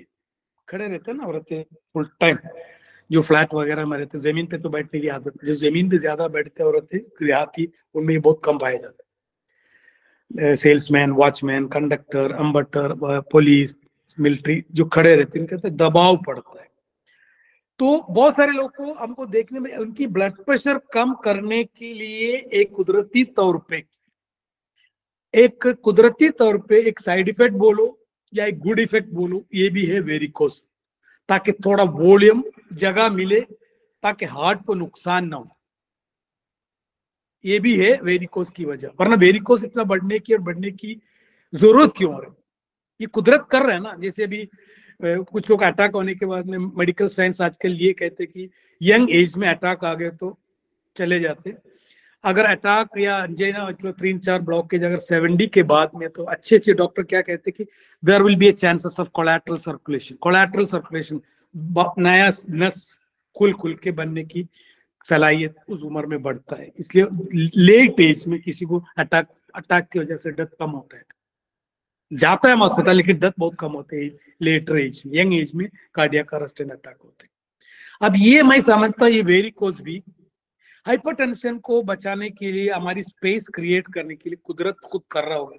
S1: खड़े रहते हैं ना औरतें फुल टाइम, जो फ्लैट वगैरह में रहते, जमीन पे तो बैठने की आदत, जो जमीन पे ज्यादा बैठते औरतें देहाती, उनमें ये बहुत कम पाए जाते। सेल्समैन, वॉचमैन, कंडक्टर, अम्बटर, पुलिस, मिलिट्री जो खड़े रहते हैं, इनके दबाव पड़ता है। तो बहुत सारे लोग को हमको देखने में उनकी ब्लड प्रेशर कम करने के लिए एक कुदरती तौर पे एक साइड इफेक्ट बोलो या एक गुड इफेक्ट बोलो, ये भी है वेरिकोस, ताकि थोड़ा वॉल्यूम जगह मिले, ताकि हार्ट को नुकसान ना हो। ये भी है वेरिकोस की वजह, वरना वेरिकोस इतना बढ़ने की जरूरत क्यों है? ये कुदरत कर रहे हैं ना। जैसे अभी कुछ लोग अटैक होने के बाद में, मेडिकल साइंस आजकल ये कहते हैं कि यंग एज में अटैक आ गए तो चले जाते। अगर अटैक या अंजेना मतलब 3-4 ब्लॉकेज अगर 70 के बाद में, तो अच्छे अच्छे डॉक्टर क्या कहते हैं कि there will be a chances of collateral circulation, नया नस खुल खुल के बनने की सलाहियत उस उम्र में बढ़ता है। इसलिए लेट एज में किसी को अटैक की वजह से डेथ कम होता है, जाता है अस्पताल, लेकिन डेथ बहुत कम होते हैं लेटर एज में। यंग एज में कार्डियक अरेस्ट एंड अटैक होते हैं। अब ये मैं समझता ये वेरिकोस भी हाइपरटेंशन को बचाने के लिए, हमारी स्पेस क्रिएट करने के लिए कुदरत खुद कर रहा होगा।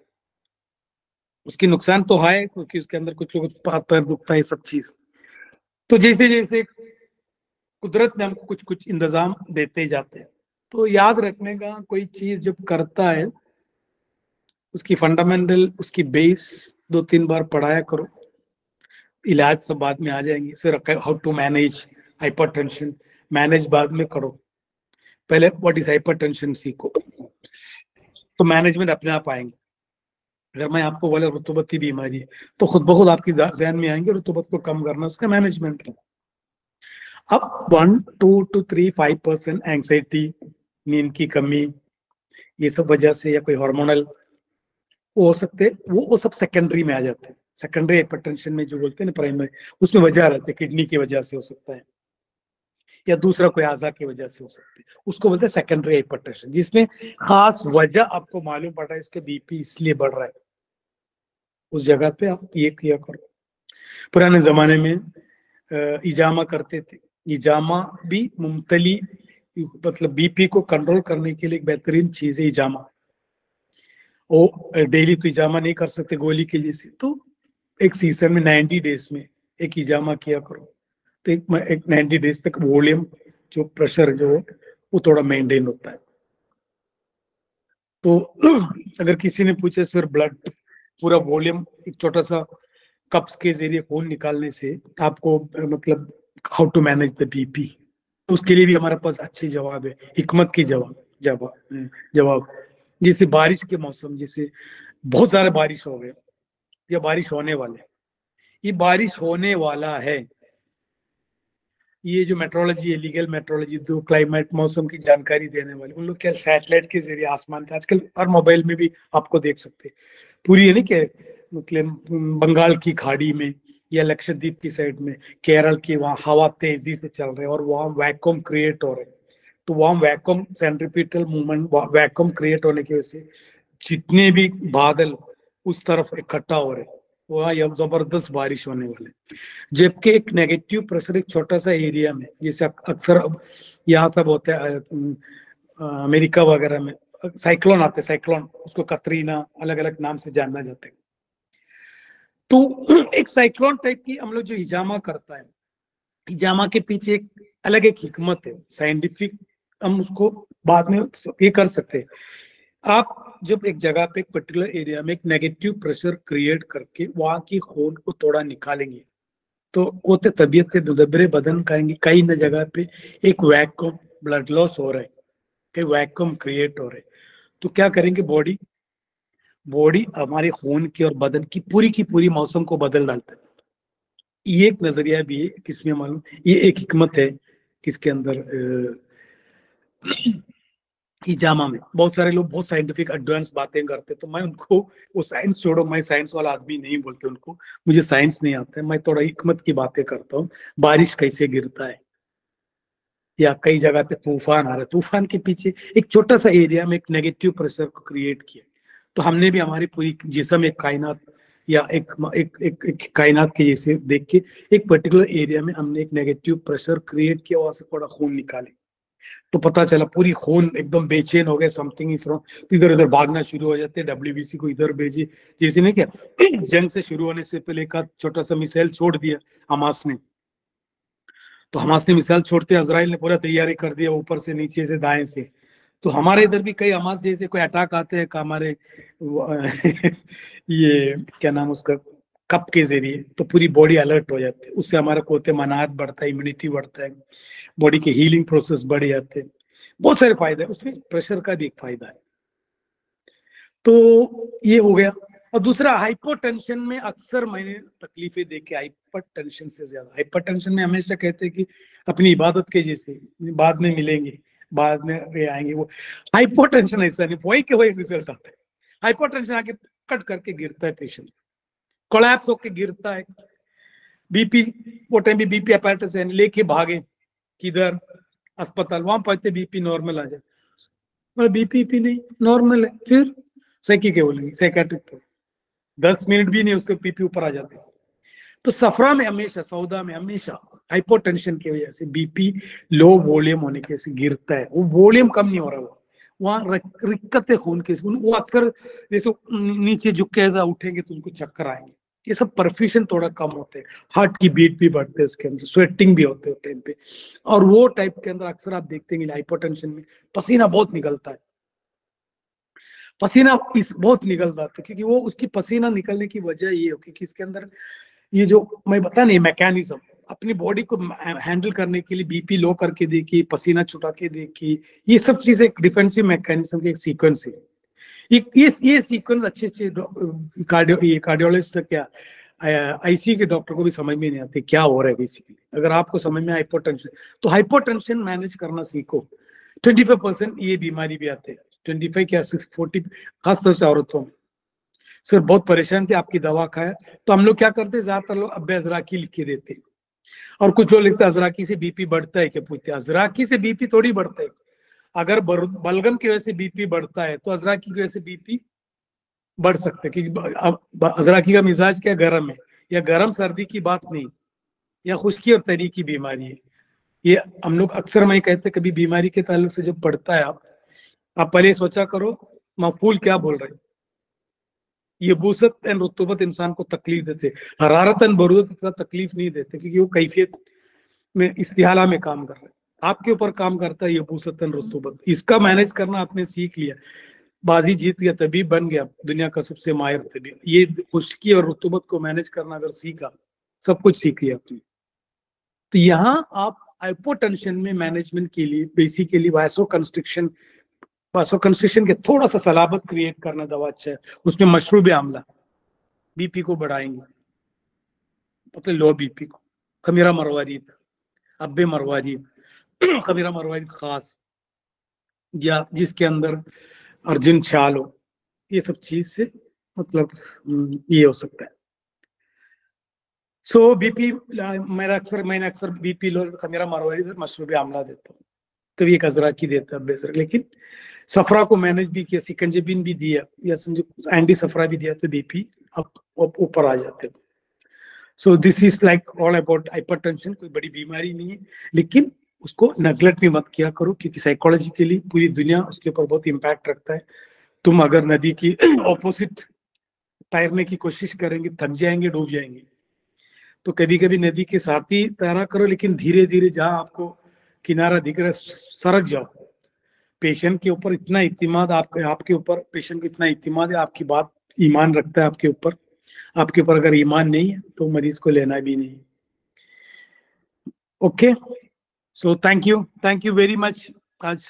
S1: उसकी नुकसान तो है क्योंकि उसके अंदर कुछ लोग हाथ पैर दुखता है, सब चीज। तो जैसे जैसे कुदरत ने हमको कुछ कुछ इंतजाम देते जाते हैं, तो याद रखने का, कोई चीज जब करता है उसकी फंडामेंटल, उसकी बेस 2-3 बार पढ़ाया करो। इलाज सब बाद में आ जाएंगे, सिर्फ how to manage hypertension manage बाद में करो, पहले व्हाट इज हाइपरटेंशन सीखो, तो मैनेजमेंट अपने आप आएंगे। अगर मैं आपको बोले रुतूबत की बीमारी है, तो खुद ब खुद आपकी जहन में आएंगे रुतूबत को कम करना, उसका मैनेजमेंट है। अब 1-2 to 3-5% एंग्जाइटी, नींद की कमी, ये सब वजह से, या कोई हार्मोनल हो सकते, वो सब सेकेंडरी में आ जाते हैं। सेकेंडरी हाइपरटेंशन में जो बोलते हैं ना, प्राइमरी उसमें वजह रहती है, किडनी की वजह से हो सकता है या दूसरा कोई आजा की वजह से हो सकती है, उसको बोलते हैं सेकेंडरी हाइपरटेंशन, जिसमें खास वजह आपको मालूम पड़ रहा है इसके बीपी इसलिए बढ़ रहा है, उस जगह पे आप ये किया करो। पुराने जमाने में इजामा करते थे। इजामा भी मुमतली, मतलब बीपी को कंट्रोल करने के लिए एक बेहतरीन चीज है इजामा। वो डेली तो इजामा नहीं कर सकते गोली के जैसे, तो एक सीजन में 90 डेज में एक इजामा किया करो, तो एक 90 डेज तक वॉल्यूम, जो प्रेशर जो वो थोड़ा मेंटेन होता है। तो अगर किसी ने पूछे सर ब्लड पूरा वॉल्यूम एक छोटा सा कप्स के जरिए खून निकालने से आपको मतलब how to manage the BP, तो उसके लिए भी हमारे पास अच्छी जवाब है, हिकमत की जवाब। जैसे बारिश के मौसम, जैसे बहुत सारे बारिश हो गए या बारिश होने वाले, ये बारिश होने वाला है, ये जो मेट्रोलॉजी है, लीगल मेट्रोलॉजी, जो क्लाइमेट मौसम की जानकारी देने वाले, उन लोग क्या सैटेलाइट के जरिए आसमान के, आजकल हर मोबाइल में भी आपको देख सकते हैं, पूरी है नहीं क्या, मतलब बंगाल की खाड़ी में या लक्षद्वीप की साइड में, केरल की वहाँ हवा तेजी से चल रहे हैं और वहाँ वैक्यूम क्रिएट हो रहे हैं, तो वहाँ vacuum centripetal movement, vacuum create होने की वजह से जितने भी बादल उस तरफ इकट्ठा हो रहे, वहाँ जबरदस्त बारिश होने वाले। जबकि एक नेगेटिव प्रेशर एक छोटा सा एरिया में, जैसे अक्सर यहाँ सब होता है अमेरिका वगैरह में साइक्लोन आते, साइक्लोन उसको कतरीना अलग अलग नाम से जाना जाता है, तो एक साइक्लोन टाइप की हम लोग जो हिजामा करता है, हिजामा के पीछे एक अलग एक हिकमत है साइंटिफिक, हम उसको बाद में ये कर सकते हैं। आप जब एक जगह पे एक पर्टिकुलर एरिया में एक नेगेटिव प्रेशर क्रिएट करके वहां की खून को थोड़ा निकालेंगे, तो होते तबीयत मुदब्बरे बदन कहेंगे कई न जगह पे एक वैक्यूम ब्लड लॉस हो रहा है, कई वैक्यूम क्रिएट हो रहे, तो क्या करेंगे बॉडी बॉडी हमारे खून की और बदन की पूरी मौसम को बदल डालता है। ये एक नजरिया भी है किसमें मालूम, ये एक हिकमत है किसके अंदर हिजामा में। बहुत सारे लोग बहुत साइंटिफिक एडवांस बातें करते, तो मैं उनको वो साइंस छोड़ो, मैं साइंस वाला आदमी नहीं बोलते उनको, मुझे साइंस नहीं आता है, मैं थोड़ा हिकमत की बातें करता हूँ। बारिश कैसे गिरता है, या कई जगह पे तूफान आ रहा है, तूफान के पीछे एक छोटा सा एरिया में एक नेगेटिव प्रेशर को क्रिएट किया। तो हमने भी हमारी पूरी जिस्म एक कायनात या एक कायनात के जैसे देख के एक पर्टिकुलर एरिया में हमने एक नेगेटिव प्रेशर क्रिएट किया, वहां से थोड़ा खून निकाले, तो पता चला पूरी खून एकदम बेचैन हो गए, समथिंग इज रॉन्ग, तो इधर उधर भागना शुरू हो जाते हैं, डब्ल्यूबीसी को इधर भेजे, जैसे नहीं क्या जंग से शुरू होने से पहले एक छोटा सा मिसाइल छोड़ दिया हमास ने, तो हमास ने मिसाइल छोड़ते अजराइल ने पूरा तैयारी कर दिया, ऊपर से नीचे से दाएं से। तो हमारे इधर भी कई हमास जैसे कोई अटैक आते हैं हमारे ये क्या नाम उसका कप के जरिए, तो पूरी बॉडी अलर्ट हो जाती है, उससे हमारा कोते मनात बढ़ता है, इम्यूनिटी बढ़ता है, बॉडी के हीलिंग प्रोसेस बढ़ जाते हैं, बहुत सारे फायदे हैं उसमें, प्रेशर का भी एक फायदा है। तो ये हो गया। और दूसरा हाइपोटेंशन में अक्सर मैंने तकलीफें देखी, हाइपरटेंशन से ज्यादा, हाइपरटेंशन में हमेशा कहते हैं कि अपनी इबादत के जैसे बाद में मिलेंगे, बाद में ये आएंगे, वो हाइपोटेंशन ऐसा नहीं, वही के वही रिजल्ट आता है। हाइपोटेंशन आके कट करके गिरता है पेशेंट, कोलैप्स होके गिरता है, बीपी वो टाइम भी बीपी अपैरेटस है लेके भागे किधर अस्पताल, वहां पहुंचते बीपी नॉर्मल आ जाए, बीपी नहीं नॉर्मल है, फिर साइकी के बोलेंगे साइकेट्रिक, 10 मिनट भी नहीं उसके बीपी ऊपर आ जाते। तो सफरा में हमेशा, सौदा में हमेशा हाइपोटेंशन की वजह से बीपी लो वॉल्यूम होने के से गिरता है, वो वॉल्यूम कम नहीं हो रहा, वो वहां रिक्कत खून के, वो अक्सर जैसे नीचे झुक के ऐसा उठेंगे तो उनको चक्कर आएंगे, ये सब परफ्यूजन थोड़ा कम होते हैं, हार्ट की बीट भी बढ़ते हैं उसके अंदर, स्वेटिंग भी होते हैं टाइम पे, और वो टाइप के अंदर अक्सर आप देखते हैं हाइपोटेंशन में पसीना बहुत निकलता है, पसीना इस बहुत निकल रहा था, क्योंकि वो उसकी पसीना निकलने की वजह ये हो क्योंकि इसके अंदर ये जो मैं बता नहीं मैकेनिज्म अपनी बॉडी को हैंडल करने के लिए बीपी लो करके देखी, पसीना छुटा के देखी, ये सब चीजें एक डिफेंसिव मैकेनिज्म के एक सीक्वेंस है। ये सीक्वेंस अच्छे अच्छे कार्डियोलॉजिस्ट क्या आईसी के डॉक्टर को भी समझ में नहीं आते क्या हो रहा है बेसिकली। अगर आपको समझ में हाइपोटेंशन, तो हाइपोटेंशन मैनेज करना सीखो। 25% ये बीमारी भी आते हैं, 25 क्या 640, खासतौर से औरतों में। सर बहुत परेशान थे, आपकी दवा खाया, तो हम लोग क्या करते हैं, ज्यादातर लोग अब्बे अजराकी लिख के देते हैं, और कुछ लोग लिखते हैं अजराकी से बीपी बढ़ता है क्या, पूछते अजराकी से बीपी थोड़ी बढ़ता है, अगर बलगम की वजह से बीपी बढ़ता है तो अजराकी की वजह से बीपी बढ़ सकता है, क्योंकि अजराकी का मिजाज क्या गर्म है, या गर्म सर्दी की बात नहीं, या खुश्की और तरी की बीमारी है। ये हम लोग अक्सर मैं कहते कभी बीमारी के ताल्लुक से जब पढ़ता है आप पहले सोचा करो मफूल क्या बोल रहे हैं। ये बूसत एंड रुतूबत इंसान को तकलीफ देते, हरारत एंड बरूदत इतना तकलीफ नहीं देते, क्योंकि वो कैफियत में इस्तिहाला में काम कर रहे हैं, आपके ऊपर काम करता है ये बूसत एंड रुतूबत, इसका मैनेज करना आपने सीख लिया, बाजी जीत गया, तबीब बन गया, दुनिया का सबसे माहिर तबीब। ये खुश्की और रुतूबत को मैनेज करना अगर सीखा, सब कुछ सीख लिया आपने। तो यहाँ आप हाइपोटेंशन में मैनेजमेंट के लिए बेसिकली वाइसो कंस्ट्रिक्शन के थोड़ा सा सलाबत क्रिएट करना दवा अच्छा है, उसमें मशरूब आमला बीपी को बढ़ाएंगे, मतलब लो बीपी को, खमीरा मरवारीद, अब्बे मरवारीद, खमीरा मरवारीद खास, या जिसके अंदर अर्जुन छाल हो, ये सब चीज से मतलब ये हो सकता है। सो बीपी मैंने अक्सर बीपी लो खमीरा मरवारीद मशरूब आमला देता हूँ, कभी एक अजराकी देता है बेसर, लेकिन सफरा को मैनेज भी किया, सिकंजीबिन भी दिया, या समझो एंटी सफरा भी दिया, तो बीपी अब ऊपर आ जाते हैं। So this is like all about hypertension, कोई बड़ी बीमारी नहीं है, लेकिन उसको नेग्लेक्ट भी मत किया करो, क्योंकि साइकोलॉजिकली पूरी दुनिया उसके ऊपर बहुत इम्पैक्ट रखता है। तुम अगर नदी की ऑपोजिट तैरने की कोशिश करेंगे, थक जाएंगे, डूब जाएंगे। तो कभी कभी नदी के साथ ही तैरा करो, लेकिन धीरे धीरे जहां आपको किनारा दिख रहा है सरक जाओ। पेशेंट के ऊपर इतना इत्मीनान, आपके ऊपर पेशेंट को इतना इत्मीनान है, आपकी बात ईमान रखता है आपके ऊपर अगर ईमान नहीं है तो मरीज को लेना भी नहीं। Okay, so thank you very much आज